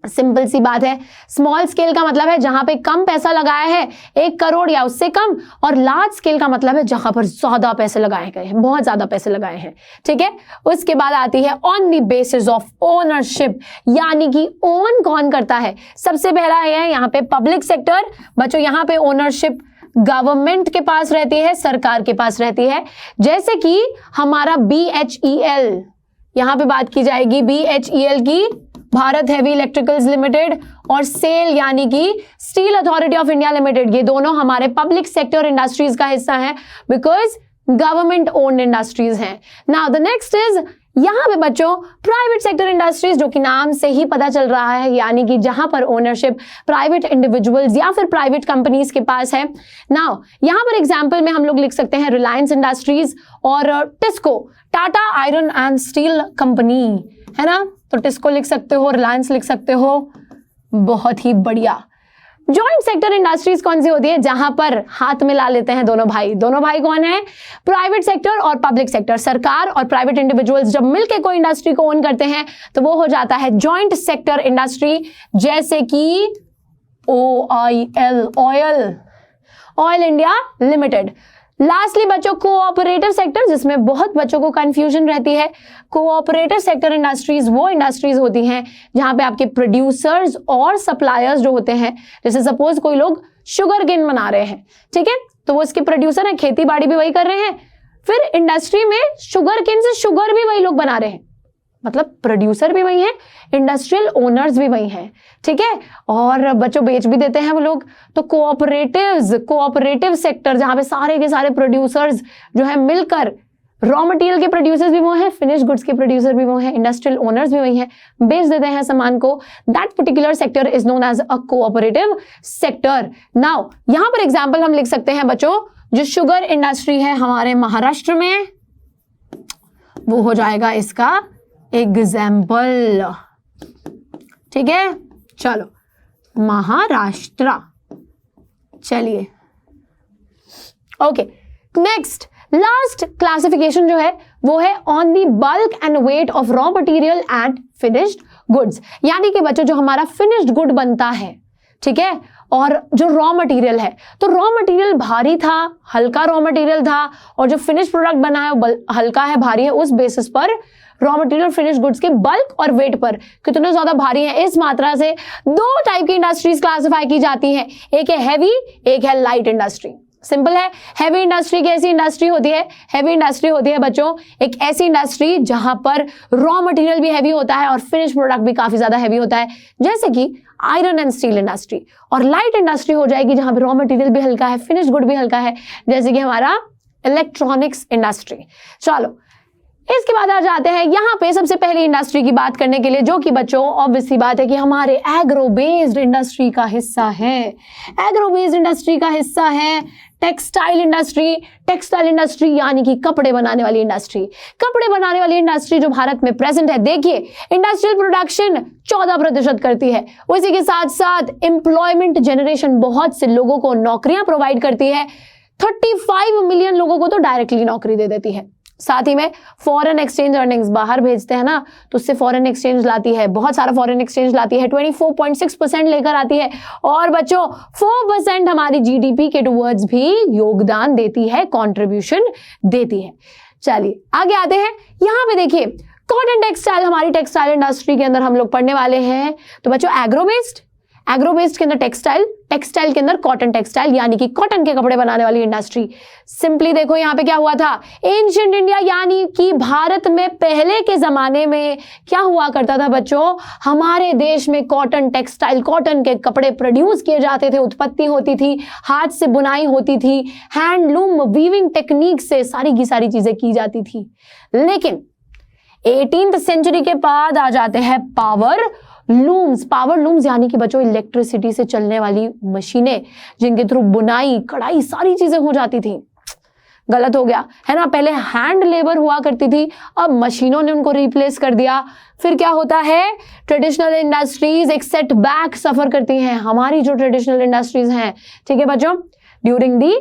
सिंपल सी बात है, स्मॉल स्केल का मतलब है जहां पे कम पैसा लगाया है, 1 करोड़ या उससे कम, और लार्ज स्केल का मतलब है जहां पर ज्यादा पैसे लगाए गए हैं, बहुत ज्यादा पैसे लगाए हैं, ठीक है। उसके बाद आती है on the basis of ownership, यानी कि ओन कौन करता है। सबसे पहला है यहाँ पे पब्लिक सेक्टर। बच्चों यहाँ पे ओनरशिप गवर्नमेंट के पास रहती है, सरकार के पास रहती है। जैसे कि हमारा BHEL, यहां पे बात की जाएगी BHEL की, भारत हेवी इलेक्ट्रिकल्स लिमिटेड, और सेल यानी कि steel authority of India limited, ये दोनों हमारे पब्लिक सेक्टर इंडस्ट्रीज का हिस्सा है, बिकॉज गवर्नमेंट ओन्ड इंडस्ट्रीज हैं। नाउ द नेक्स्ट इज यहां पे बच्चों प्राइवेट सेक्टर इंडस्ट्रीज, जो कि नाम से ही पता चल रहा है, यानी कि जहां पर ओनरशिप प्राइवेट इंडिविजुअल्स या फिर प्राइवेट कंपनीज के पास है। नाउ यहां पर एग्जांपल में हम लोग लिख सकते हैं रिलायंस इंडस्ट्रीज और TISCO, Tata iron and steel company, है ना। तो टिस्को लिख सकते हो, रिलायंस लिख सकते हो, बहुत ही बढ़िया। जॉइंट सेक्टर इंडस्ट्रीज कौन सी होती है, जहां पर हाथ मिला लेते हैं दोनों भाई। दोनों भाई कौन है, प्राइवेट सेक्टर और पब्लिक सेक्टर। सरकार और प्राइवेट इंडिविजुअल्स जब मिलकर कोई इंडस्ट्री को ओन करते हैं तो वो हो जाता है जॉइंट सेक्टर इंडस्ट्री, जैसे कि OIL, oil India limited. Lastly बच्चों कोऑपरेटिव सेक्टर, जिसमें बहुत बच्चों को कंफ्यूजन रहती है। कोऑपरेटिव सेक्टर इंडस्ट्रीज वो इंडस्ट्रीज होती हैं जहां पे आपके प्रोड्यूसर्स और सप्लायर्स जो होते हैं, जैसे सपोज कोई लोग शुगर केन बना रहे हैं, ठीक है, तो वो इसके प्रोड्यूसर हैं, खेती बाड़ी भी वही कर रहे हैं, फिर इंडस्ट्री में शुगर केन से शुगर भी वही लोग बना रहे हैं, मतलब प्रोड्यूसर भी वही हैं, इंडस्ट्रियल ओनर्स भी वही हैं, ठीक है, और बच्चों बेच भी देते हैं वो लोग। तो कोऑपरेटिव सेक्टर जहां पे सारे के सारे प्रोड्यूसर्स जो है मिलकर, रॉ मटेरियल के प्रोड्यूसर्स भी वो हैं, फिनिश गुड्स के प्रोड्यूसर भी वो हैं, इंडस्ट्रियल ओनर्स भी वही हैं, बेच देते हैं सामान को, that particular sector is known as a cooperative sector. Now यहां पर एग्जाम्पल हम लिख सकते हैं बच्चों, जो शुगर इंडस्ट्री है हमारे महाराष्ट्र में, वो हो जाएगा इसका एग्जाम्पल, ठीक है। चलो महाराष्ट्र, चलिए ओके। नेक्स्ट लास्ट क्लासिफिकेशन जो है वो है on the bulk and weight of raw material and finished goods, यानी कि बच्चों जो हमारा फिनिश्ड गुड बनता है, ठीक है, और जो रॉ मटेरियल है, तो रॉ मटेरियल भारी था, हल्का रॉ मटेरियल था, और जो फिनिश प्रोडक्ट बना है हल्का है, भारी है, उस बेसिस पर रॉ मटेरियल फिनिश गुड्स के बल्क और वेट पर कितने ज्यादा भारी हैं, इस मात्रा से 2 टाइप की इंडस्ट्रीज क्लासिफाई की जाती हैं, एक है हैवी, एक है लाइट इंडस्ट्री। सिंपल है। हैवी इंडस्ट्री कैसी इंडस्ट्री होती है, हैवी इंडस्ट्री होती है बच्चों एक ऐसी इंडस्ट्री जहां पर रॉ मटेरियल भी हैवी होता है और फिनिश प्रोडक्ट भी काफी ज्यादा हैवी होता है, जैसे कि आयरन एंड स्टील इंडस्ट्री। और लाइट इंडस्ट्री हो जाएगी जहां पर रॉ मटेरियल भी हल्का है, फिनिश गुड भी हल्का है, जैसे कि हमारा इलेक्ट्रॉनिक्स इंडस्ट्री। चलो इसके बाद आ जाते हैं यहाँ पे सबसे पहली इंडस्ट्री की बात करने के लिए, जो कि बच्चों ऑब्वियस सी बात है कि हमारे एग्रो बेस्ड इंडस्ट्री का हिस्सा है। एग्रो बेस्ड इंडस्ट्री का हिस्सा है टेक्सटाइल इंडस्ट्री। टेक्सटाइल इंडस्ट्री यानी कि कपड़े बनाने वाली इंडस्ट्री। कपड़े बनाने वाली इंडस्ट्री जो भारत में प्रेजेंट है, देखिए इंडस्ट्रियल प्रोडक्शन 14% करती है, उसी के साथ साथ एम्प्लॉयमेंट जनरेशन बहुत से लोगों को नौकरियां प्रोवाइड करती है, 35 मिलियन लोगों को तो डायरेक्टली नौकरी दे देती है। साथ ही में फॉरेन एक्सचेंज अर्निंग्स, बाहर भेजते हैं ना तो उससे फॉरेन एक्सचेंज लाती है, बहुत सारा फॉरेन एक्सचेंज लाती है, 24.6% लेकर आती है। और बच्चों 4% हमारी जीडीपी के टुवर्ड्स भी योगदान देती है, कंट्रीब्यूशन देती है। चलिए आगे आते हैं। यहां पे देखिए कॉटन टेक्सटाइल, हमारी टेक्सटाइल इंडस्ट्री के अंदर हम लोग पढ़ने वाले हैं। तो बच्चों एग्रो बेस्ड के अंदर टेक्सटाइल, टेक्सटाइल के अंदर कॉटन टेक्सटाइल यानी कि कॉटन के कपड़े बनाने वाली इंडस्ट्री। सिंपली देखो यहाँ पे क्या हुआ था, एंशिएंट इंडिया यानी कि भारत में पहले के जमाने में क्या हुआ करता था बच्चों, हमारे देश में कॉटन टेक्सटाइल, कॉटन के कपड़े प्रोड्यूस किए जाते थे, उत्पत्ति होती थी, हाथ से बुनाई होती थी, हैंडलूम वीविंग टेक्निक से सारी की सारी चीजें की जाती थी। लेकिन 18th सेंचुरी के बाद आ जाते हैं पावर लूम्स, पावर लूम्स यानी कि बच्चों इलेक्ट्रिसिटी से चलने वाली मशीनें जिनके थ्रू बुनाई, कढ़ाई सारी चीजें हो जाती थी। गलत हो गया है ना, पहले हैंड लेबर हुआ करती थी, अब मशीनों ने उनको रिप्लेस कर दिया। फिर क्या होता है, ट्रेडिशनल इंडस्ट्रीज एक सेटबैक सफर करती हैं, हमारी जो ट्रेडिशनल इंडस्ट्रीज हैं, ठीक है बच्चों, ड्यूरिंग दी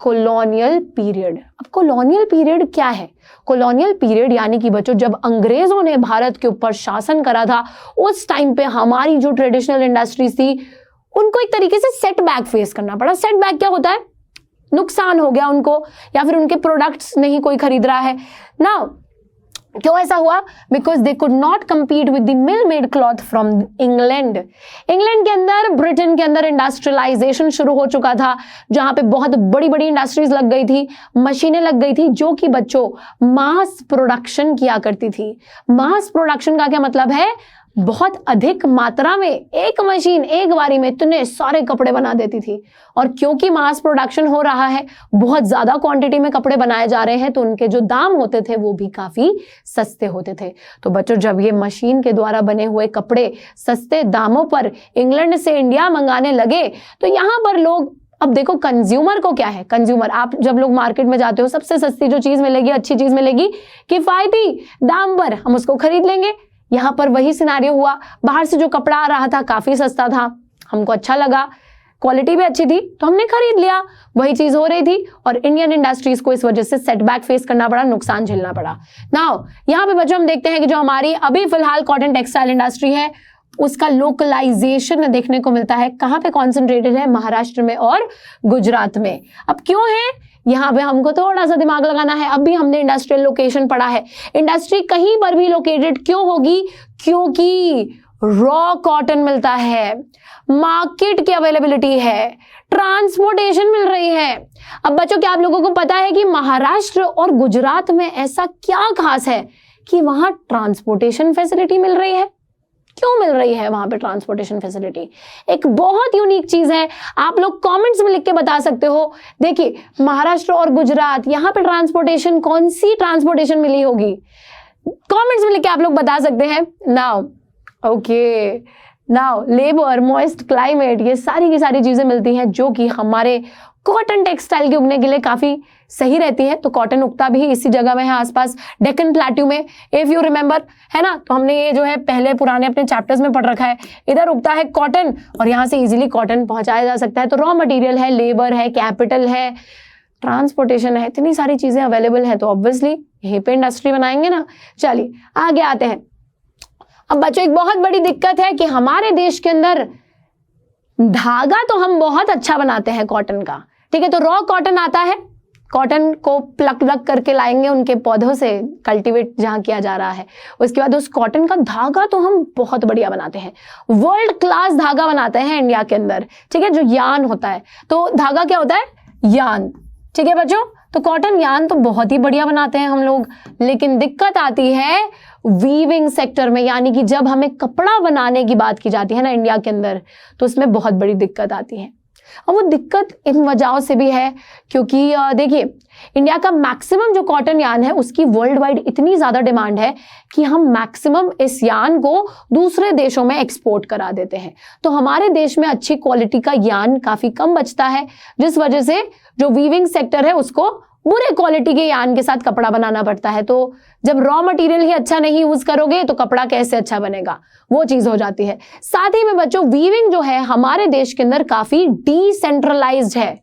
कॉलोनियल पीरियड। अब कॉलोनियल पीरियड क्या है? कॉलोनियल पीरियड यानी कि बच्चों जब अंग्रेजों ने भारत के ऊपर शासन करा था, उस टाइम पे हमारी जो ट्रेडिशनल इंडस्ट्रीज थी उनको एक तरीके से सेटबैक फेस करना पड़ा। सेटबैक क्या होता है? नुकसान हो गया उनको, या फिर उनके प्रोडक्ट्स नहीं कोई खरीद रहा है ना। क्यों ऐसा हुआ? Because they could not compete with the mill made cloth from England. England के अंदर, ब्रिटेन के अंदर इंडस्ट्रियलाइजेशन शुरू हो चुका था, जहां पे बहुत बड़ी बड़ी इंडस्ट्रीज लग गई थी, मशीनें लग गई थी, जो कि बच्चों मास प्रोडक्शन किया करती थी। मास प्रोडक्शन का क्या मतलब है? बहुत अधिक मात्रा में एक मशीन एक बारी में इतने सारे कपड़े बना देती थी। और क्योंकि मास प्रोडक्शन हो रहा है, बहुत ज्यादा क्वांटिटी में कपड़े बनाए जा रहे हैं, तो उनके जो दाम होते थे वो भी काफी सस्ते होते थे। तो बच्चों जब ये मशीन के द्वारा बने हुए कपड़े सस्ते दामों पर इंग्लैंड से इंडिया मंगाने लगे, तो यहाँ पर लोग, अब देखो कंज्यूमर को क्या है, कंज्यूमर, आप जब लोग मार्केट में जाते हो, सबसे सस्ती जो चीज मिलेगी, अच्छी चीज मिलेगी, किफायती दाम पर, हम उसको खरीद लेंगे। यहाँ पर वही सिनारियो हुआ, बाहर से जो कपड़ा आ रहा था काफी सस्ता था, हमको अच्छा लगा, क्वालिटी भी अच्छी थी, तो हमने खरीद लिया। वही चीज हो रही थी और इंडियन इंडस्ट्रीज को इस वजह से सेटबैक फेस करना पड़ा, नुकसान झेलना पड़ा। नाउ यहाँ पे बच्चों हम देखते हैं कि जो हमारी अभी फिलहाल कॉटन टेक्सटाइल इंडस्ट्री है, उसका लोकलाइजेशन देखने को मिलता है। कहाँ पे कॉन्सेंट्रेटेड है? महाराष्ट्र में और गुजरात में। अब क्यों है? यहाँ पे हमको थोड़ा सा दिमाग लगाना है। अब भी हमने इंडस्ट्रियल लोकेशन पढ़ा है, इंडस्ट्री कहीं पर भी लोकेटेड क्यों होगी? क्योंकि रॉ कॉटन मिलता है, मार्केट की अवेलेबिलिटी है, ट्रांसपोर्टेशन मिल रही है। अब बच्चों क्या आप लोगों को पता है कि महाराष्ट्र और गुजरात में ऐसा क्या खास है कि वहां ट्रांसपोर्टेशन फैसिलिटी मिल रही है? क्यों मिल रही है वहां पे ट्रांसपोर्टेशन फैसिलिटी? एक बहुत यूनिक चीज है, आप लोग कमेंट्स में लिख के बता सकते हो। देखिए महाराष्ट्र और गुजरात, यहाँ पे ट्रांसपोर्टेशन, कौन सी ट्रांसपोर्टेशन मिली होगी? कमेंट्स में लिख के आप लोग बता सकते हैं। Now okay, now labour, moist climate, ये सारी की सारी चीजें मिलती हैं जो कि हमारे कॉटन टेक्सटाइल के उगने के लिए काफी सही रहती है। तो कॉटन उगता भी इसी जगह में है, आसपास डेक्कन प्लेट्यू में, इफ यू रिमेंबर, है ना। तो हमने ये जो है पहले पुराने अपने चैप्टर्स में पढ़ रखा है। इधर उगता है कॉटन और यहाँ से इजीली कॉटन पहुंचाया जा सकता है। तो रॉ मटेरियल है, लेबर है, कैपिटल है, ट्रांसपोर्टेशन है, इतनी सारी चीजें अवेलेबल है, तो ऑब्वियसली यहीं पे इंडस्ट्री बनाएंगे ना। चलिए आगे आते हैं। अब बच्चों एक बहुत बड़ी दिक्कत है कि हमारे देश के अंदर धागा तो हम बहुत अच्छा बनाते हैं कॉटन का, ठीक है। तो रॉ कॉटन आता है, कॉटन को प्लक करके लाएंगे उनके पौधों से, कल्टीवेट जहां किया जा रहा है, उसके बाद उस कॉटन का धागा तो हम बहुत बढ़िया बनाते हैं, वर्ल्ड क्लास धागा बनाते हैं इंडिया के अंदर, ठीक है। जो यान होता है, तो धागा क्या होता है? यान, ठीक है बच्चों। तो कॉटन यान तो बहुत ही बढ़िया बनाते हैं हम लोग, लेकिन दिक्कत आती है वीविंग सेक्टर में, यानी कि जब हमें कपड़ा बनाने की बात की जाती है ना इंडिया के अंदर, तो उसमें बहुत बड़ी दिक्कत आती है। और वो दिक्कत इन वजहों से भी है क्योंकि देखिए इंडिया का मैक्सिमम जो कॉटन यान है उसकी वर्ल्ड वाइड इतनी ज्यादा डिमांड है कि हम मैक्सिमम इस यान को दूसरे देशों में एक्सपोर्ट करा देते हैं। तो हमारे देश में अच्छी क्वालिटी का यान काफी कम बचता है, जिस वजह से जो वीविंग सेक्टर है उसको बुरे क्वालिटी के यान के साथ कपड़ा बनाना पड़ता है। तो जब रॉ मटेरियल ही अच्छा नहीं यूज करोगे तो कपड़ा कैसे अच्छा बनेगा, वो चीज हो जाती है। साथ ही में बच्चों वीविंग जो है हमारे देश के अंदर काफी डिसेंट्रलाइज्ड है,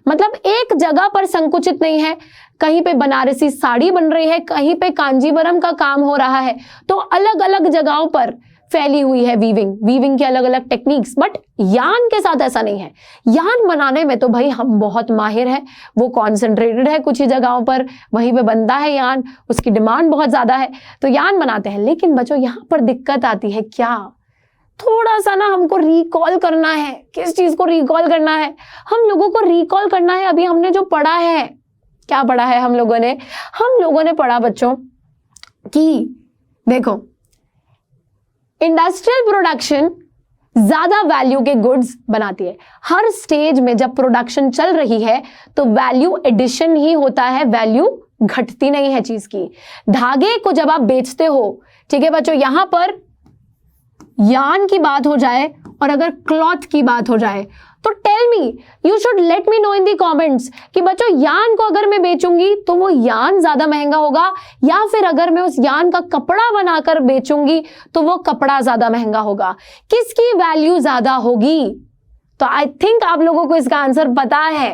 मतलब एक जगह पर संकुचित नहीं है। कहीं पे बनारसी साड़ी बन रही है, कहीं पे कांजीवरम का काम हो रहा है, तो अलग अलग जगहों पर फैली हुई है वीविंग की अलग अलग टेक्निक्स। बट यान के साथ ऐसा नहीं है। यान बनाने में तो भाई हम बहुत माहिर हैं, वो कॉन्सेंट्रेटेड है कुछ ही जगहों पर, वहीं पे बनता है यान, उसकी डिमांड बहुत ज्यादा है, तो यान बनाते हैं। लेकिन बच्चों यहाँ पर दिक्कत आती है क्या? थोड़ा सा ना हमको रिकॉल करना है। किस चीज को रिकॉल करना है? हम लोगों को रिकॉल करना है अभी हमने जो पढ़ा है। क्या पढ़ा है हम लोगों ने पढ़ा बच्चों कि देखो इंडस्ट्रियल प्रोडक्शन ज्यादा वैल्यू के गुड्स बनाती है। हर स्टेज में जब प्रोडक्शन चल रही है तो वैल्यू एडिशन ही होता है, वैल्यू घटती नहीं है चीज की। धागे को जब आप बेचते हो, ठीक है बच्चों, यहां पर यार्न की बात हो जाए और अगर क्लॉथ की बात हो जाए, तो tell me, you should let me know in the comments कि बच्चों यार्न को अगर मैं बेचूंगी तो वो यार्न ज्यादा महंगा होगा, या फिर अगर मैं उस यार्न का कपड़ा बनाकर बेचूंगी तो वो कपड़ा ज्यादा महंगा होगा, किसकी वैल्यू ज्यादा होगी? तो आई थिंक आप लोगों को इसका आंसर पता है,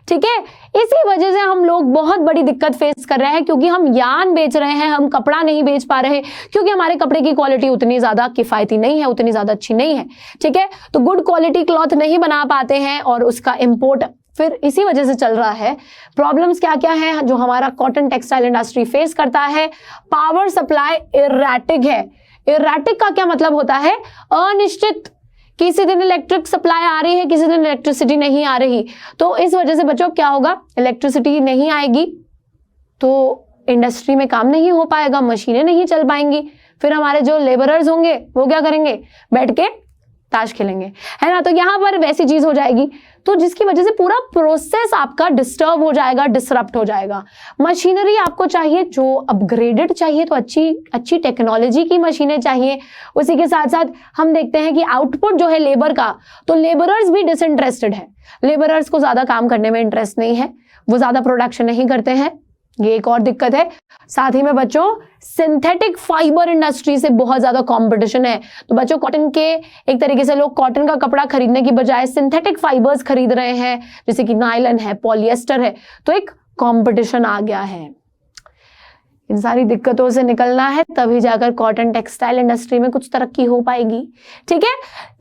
ठीक है। इसी वजह से हम लोग बहुत बड़ी दिक्कत फेस कर रहे हैं, क्योंकि हम यार्न बेच रहे हैं, हम कपड़ा नहीं बेच पा रहे, क्योंकि हमारे कपड़े की क्वालिटी उतनी ज्यादा किफायती नहीं है, उतनी ज्यादा अच्छी नहीं है, ठीक है। तो गुड क्वालिटी क्लॉथ नहीं बना पाते हैं और उसका इंपोर्ट फिर इसी वजह से चल रहा है। प्रॉब्लम्स क्या क्या है जो हमारा कॉटन टेक्सटाइल इंडस्ट्री फेस करता है? पावर सप्लाई इरैटिक है। इरैटिक का क्या मतलब होता है? अनिश्चित। किसी दिन इलेक्ट्रिक सप्लाई आ रही है, किसी दिन इलेक्ट्रिसिटी नहीं आ रही। तो इस वजह से बच्चों क्या होगा, इलेक्ट्रिसिटी नहीं आएगी तो इंडस्ट्री में काम नहीं हो पाएगा, मशीनें नहीं चल पाएंगी, फिर हमारे जो लेबरर्स होंगे वो क्या करेंगे, बैठ के ताश खेलेंगे, है ना। तो यहाँ पर वैसी चीज हो जाएगी, तो जिसकी वजह से पूरा प्रोसेस आपका डिस्टर्ब हो जाएगा, डिसरप्ट हो जाएगा। मशीनरी आपको चाहिए जो अपग्रेडेड चाहिए, तो अच्छी टेक्नोलॉजी की मशीनें चाहिए। उसी के साथ साथ हम देखते हैं कि आउटपुट जो है लेबर का, तो लेबरर्स भी डिसइंटरेस्टेड है, लेबरर्स को ज्यादा काम करने में इंटरेस्ट नहीं है, वो ज्यादा प्रोडक्शन नहीं करते हैं, ये एक और दिक्कत है। साथ ही में बच्चों सिंथेटिक फाइबर इंडस्ट्री से बहुत ज्यादा कंपटीशन है। तो बच्चों कॉटन के एक तरीके से लोग कॉटन का कपड़ा खरीदने की बजाय सिंथेटिक फाइबर्स खरीद रहे हैं, जैसे कि नायलन है, पॉलिएस्टर है, तो एक कंपटीशन आ गया है। इन सारी दिक्कतों से निकलना है, तभी जाकर कॉटन टेक्सटाइल इंडस्ट्री में कुछ तरक्की हो पाएगी, ठीक है।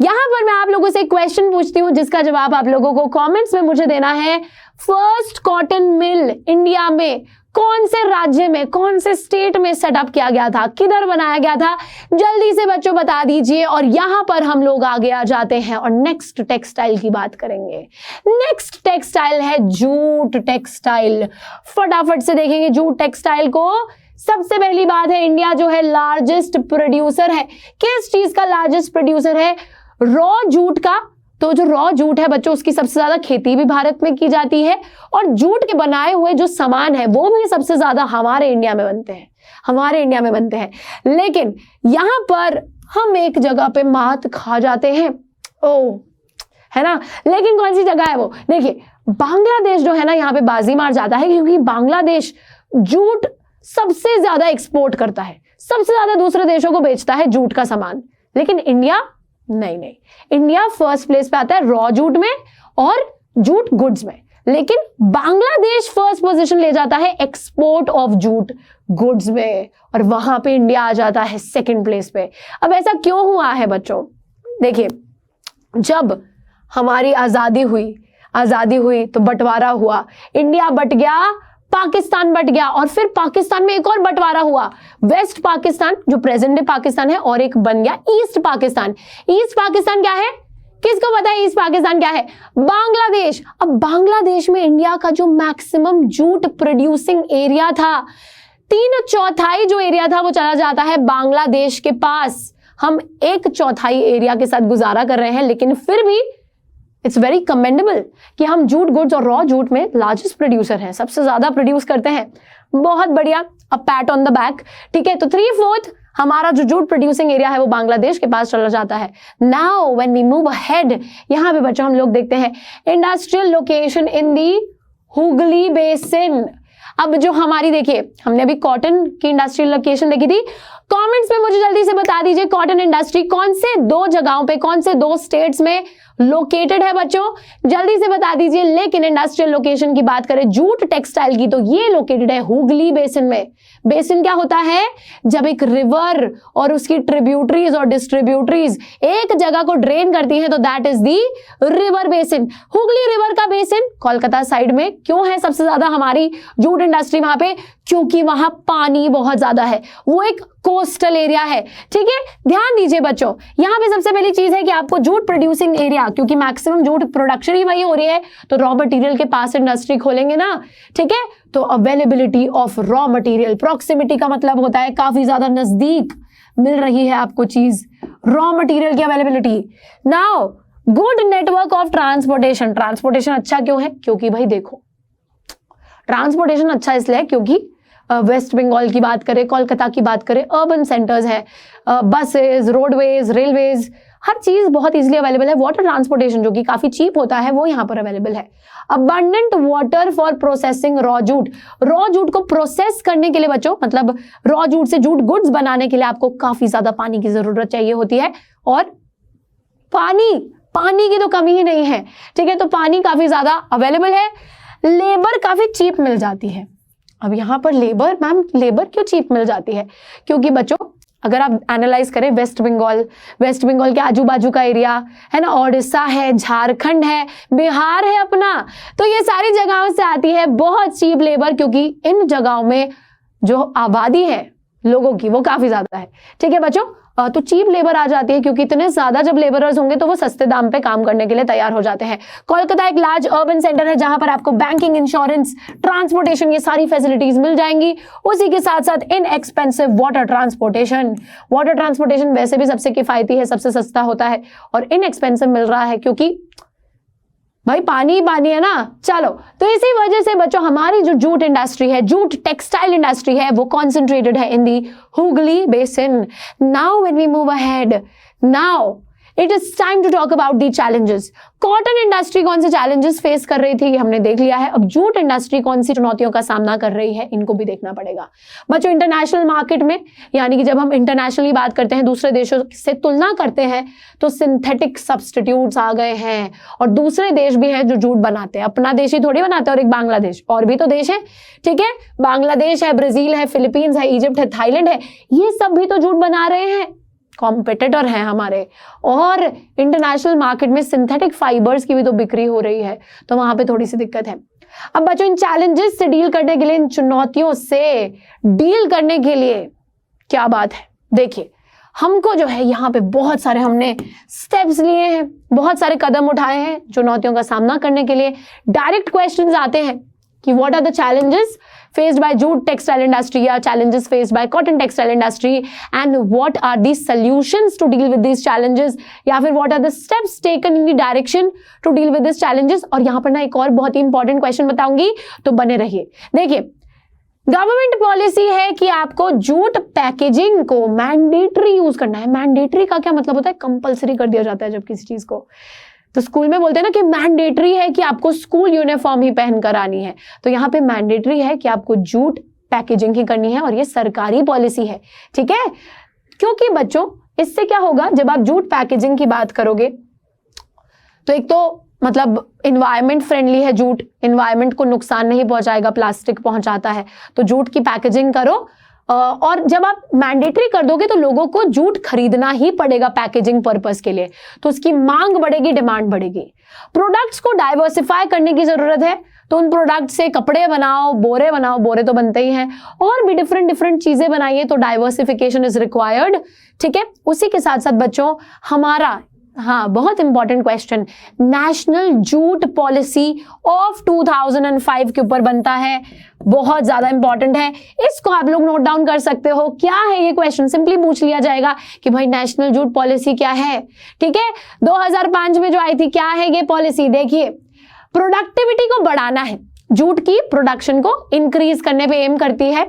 यहां पर मैं आप लोगों से एक क्वेश्चन पूछती हूं जिसका जवाब आप लोगों को कमेंट्स में मुझे देना है। फर्स्ट कॉटन मिल इंडिया में कौन से राज्य में, कौन से स्टेट में सेटअप किया गया था, किधर बनाया गया था? जल्दी से बच्चों बता दीजिए। और यहां पर हम लोग आगे आ जाते हैं और नेक्स्ट टेक्सटाइल की बात करेंगे। नेक्स्ट टेक्सटाइल है जूट टेक्सटाइल। फटाफट से देखेंगे जूट टेक्सटाइल को। सबसे पहली बात है, इंडिया जो है लार्जेस्ट प्रोड्यूसर है। किस चीज का लार्जेस्ट प्रोड्यूसर है? रॉ जूट का। तो जो रॉ जूट है बच्चों, उसकी सबसे ज्यादा खेती भी भारत में की जाती है, और जूट के बनाए हुए जो सामान है वो भी सबसे ज्यादा हमारे इंडिया में बनते हैं, हमारे इंडिया में बनते हैं। लेकिन यहां पर हम एक जगह पे मात खा जाते हैं, ओ है ना। लेकिन कौन सी जगह है वो? देखिए बांग्लादेश जो है ना, यहाँ पे बाजी मार जाता है, क्योंकि बांग्लादेश जूट सबसे ज्यादा एक्सपोर्ट करता है, सबसे ज्यादा दूसरे देशों को बेचता है जूट का सामान। लेकिन इंडिया नहीं, इंडिया फर्स्ट प्लेस पे आता है रॉ जूट में और जूट गुड्स में। लेकिन बांग्लादेश फर्स्ट पोजीशन ले जाता है एक्सपोर्ट ऑफ जूट गुड्स में, और वहां पे इंडिया आ जाता है सेकंड प्लेस पे। अब ऐसा क्यों हुआ है बच्चों? देखिए जब हमारी आजादी हुई तो बंटवारा हुआ, इंडिया बट गया, पाकिस्तान बट गया, और फिर पाकिस्तान में एक और बंटवारा हुआ, वेस्ट पाकिस्तान जो प्रेजेंट डे पाकिस्तान है, और एक बन गया ईस्ट पाकिस्तान। ईस्ट पाकिस्तान क्या है? किसको पता है ईस्ट पाकिस्तान क्या है? बांग्लादेश। अब बांग्लादेश में इंडिया का जो मैक्सिमम जूट प्रोड्यूसिंग एरिया था, 3/4 जो एरिया था वो चला जाता है बांग्लादेश के पास। हम 1/4 एरिया के साथ गुजारा कर रहे हैं, लेकिन फिर भी इट्स वेरी कमेंडेबल कि हम जूट गुड्स और रॉ जूट में लार्जेस्ट प्रोड्यूसर हैं, सबसे ज्यादा प्रोड्यूस करते हैं। बहुत बढ़िया, अ पैट ऑन द बैक, ठीक है। तो 3/4 हमारा जो जूट प्रोड्यूसिंग एरिया है वो बांग्लादेश के पास चला जाता है। Now when we move ahead, यहाँ पे बच्चों हम लोग देखते हैं industrial location in the Hooghly basin. अब जो हमारी, देखिए हमने अभी कॉटन की इंडस्ट्रियल लोकेशन देखी थी, कमेंट्स में मुझे जल्दी से बता दीजिए कॉटन इंडस्ट्री कौन से 2 जगहों पे, कौन से 2 स्टेट्स में लोकेटेड है बच्चों, जल्दी से बता दीजिए। लेकिन इंडस्ट्रियल लोकेशन की बात करें जूट टेक्सटाइल की, तो ये लोकेटेड है हुगली बेसिन में। बेसिन क्या होता है? जब एक रिवर और उसकी ट्रिब्यूटरीज और डिस्ट्रीब्यूटरीज एक जगह को ड्रेन करती हैं, तो that is the river basin. Hooghly river का बेसिन कोलकाता साइड में क्यों है सबसे ज्यादा हमारी जूट इंडस्ट्री वहां पे? क्योंकि वहां पानी बहुत ज्यादा है, वो एक कोस्टल एरिया है, ठीक है। ध्यान दीजिए बच्चों, यहां पे सबसे पहली चीज है कि आपको जूट प्रोड्यूसिंग एरिया, क्योंकि मैक्सिमम जूट प्रोडक्शन ही वही हो रही है, तो रॉ मटेरियल के पास इंडस्ट्री खोलेंगे ना, ठीक है। तो availability of raw material, proximity का मतलब होता है काफी ज्यादा नजदीक मिल रही है आपको चीज, रॉ मटेरियल की availability. Now good network of transportation. Transportation अच्छा क्यों है? क्योंकि भाई देखो, ट्रांसपोर्टेशन अच्छा इसलिए क्योंकि वेस्ट बंगाल की बात करें, कोलकाता की बात करें, अर्बन सेंटर्स है, बसेस, रोडवेज, रेलवेज, हर चीज बहुत इजीली अवेलेबल है। वाटर ट्रांसपोर्टेशन जो कि काफी चीप होता है वो यहाँ पर अवेलेबल है। Abundant water for processing raw jute, raw jute को प्रोसेस करने के लिए बच्चों, मतलब रॉ जूट से जूट गुड्स बनाने के लिए आपको काफी ज्यादा पानी की जरूरत चाहिए होती है, और पानी की तो कमी ही नहीं है, ठीक है। तो पानी काफी ज्यादा अवेलेबल है, लेबर काफी चीप मिल जाती है। अब यहाँ पर लेबर, मैम लेबर क्यों चीप मिल जाती है? क्योंकि बच्चों अगर आप एनालाइज करें वेस्ट बंगाल के आजू बाजू का एरिया है ना, ओडिशा है, झारखंड है, बिहार है अपना, तो ये सारी जगहों से आती है बहुत चीप लेबर, क्योंकि इन जगहों में जो आबादी है लोगों की वो काफी ज्यादा है, ठीक है बच्चों। तो चीप लेबर आ जाती है, क्योंकि इतने ज्यादा जब लेबरर्स होंगे तो वो सस्ते दाम पे काम करने के लिए तैयार हो जाते हैं। कोलकाता एक लार्ज अर्बन सेंटर है जहां पर आपको बैंकिंग, इंश्योरेंस, ट्रांसपोर्टेशन, ये सारी फैसिलिटीज मिल जाएंगी। उसी के साथ साथ इनएक्सपेंसिव वाटर ट्रांसपोर्टेशन वैसे भी सबसे किफायती है, सबसे सस्ता होता है और इनएक्सपेंसिव मिल रहा है, क्योंकि भाई पानी ही पानी है ना। चलो, तो इसी वजह से बच्चों हमारी जो जूट इंडस्ट्री है, जूट टेक्सटाइल इंडस्ट्री है, वो कॉन्सेंट्रेटेड है in the Hooghly basin. Now when we move ahead, now it is time to talk about the challenges. Cotton industry कौन से चैलेंजेस फेस कर रही थी ये हमने देख लिया है। अब जूट इंडस्ट्री कौन सी चुनौतियों का सामना कर रही है, इनको भी देखना पड़ेगा बच्चों। इंटरनेशनल मार्केट में, यानी कि जब हम इंटरनेशनली बात करते हैं, दूसरे देशों से तुलना करते हैं, तो सिंथेटिक सब्सटीट्यूट्स आ गए हैं, और दूसरे देश भी हैं जो जूट बनाते हैं। अपना देश ही थोड़ी बनाते हैं, और एक बांग्लादेश, और भी तो देश है, ठीक है। बांग्लादेश है, ब्राजील है, फिलीपींस है, इजिप्ट है, थाईलैंड है, ये सब भी तो जूट बना रहे हैं, कॉम्पिटिटर हैं हमारे। और इंटरनेशनल मार्केट में सिंथेटिक फाइबर्स की भी तो बिक्री हो रही है, तो वहां पे थोड़ी सी दिक्कत है। अब बच्चों इन चैलेंजेस से डील करने के लिए, इन चुनौतियों से डील करने के लिए क्या बात है, देखिए हमको जो है यहाँ पे बहुत सारे हमने स्टेप्स लिए हैं, बहुत सारे कदम उठाए हैं चुनौतियों का सामना करने के लिए। डायरेक्ट क्वेश्चंस आते हैं कि what are the challenges faced by jute textile industry या challenges faced by cotton textile industry and what are the solutions to deal with these challenges, या फिर what are the steps taken in the direction to deal with these challenges। और यहाँ पर ना एक और बहुत ही इंपॉर्टेंट क्वेश्चन बताऊंगी, तो बने रहिए। देखिए गवर्नमेंट पॉलिसी है कि आपको जूट पैकेजिंग को मैंडेटरी यूज करना है। मैंडेटरी का क्या मतलब होता है? कंपलसरी कर दिया जाता है जब किसी चीज को, तो स्कूल में बोलते हैं ना कि मैंडेटरी है कि आपको स्कूल यूनिफॉर्म ही पहन कर आनी है, तो यहाँ पे मैंडेटरी है कि आपको जूट पैकेजिंग ही करनी है, और ये सरकारी पॉलिसी है, ठीक है। क्योंकि बच्चों इससे क्या होगा, जब आप जूट पैकेजिंग की बात करोगे तो एक तो मतलब इन्वायरमेंट फ्रेंडली है जूट, इन्वायरमेंट को नुकसान नहीं पहुंचाएगा, प्लास्टिक पहुंचाता है, तो जूट की पैकेजिंग करो। और जब आप मैंडेटरी कर दोगे तो लोगों को जूट खरीदना ही पड़ेगा पैकेजिंग पर्पस के लिए, तो उसकी मांग बढ़ेगी, डिमांड बढ़ेगी। प्रोडक्ट्स को डाइवर्सिफाई करने की जरूरत है, तो उन प्रोडक्ट से कपड़े बनाओ, बोरे तो बनते ही हैं, और भी डिफरेंट चीजें बनाइए, तो डाइवर्सिफिकेशन इज रिक्वायर्ड, ठीक है। उसी के साथ साथ बच्चों हमारा, हाँ बहुत important question, national jute policy of 2005 के ऊपर बनता है, बहुत ज्यादा इंपॉर्टेंट है, इसको आप लोग नोट डाउन कर सकते हो। क्या है ये क्वेश्चन, सिंपली पूछ लिया जाएगा कि भाई नेशनल जूट पॉलिसी क्या है, ठीक है। 2005 में जो आई थी, क्या है ये पॉलिसी? देखिए प्रोडक्टिविटी को बढ़ाना है, जूट की प्रोडक्शन को इंक्रीज करने पे एम करती है,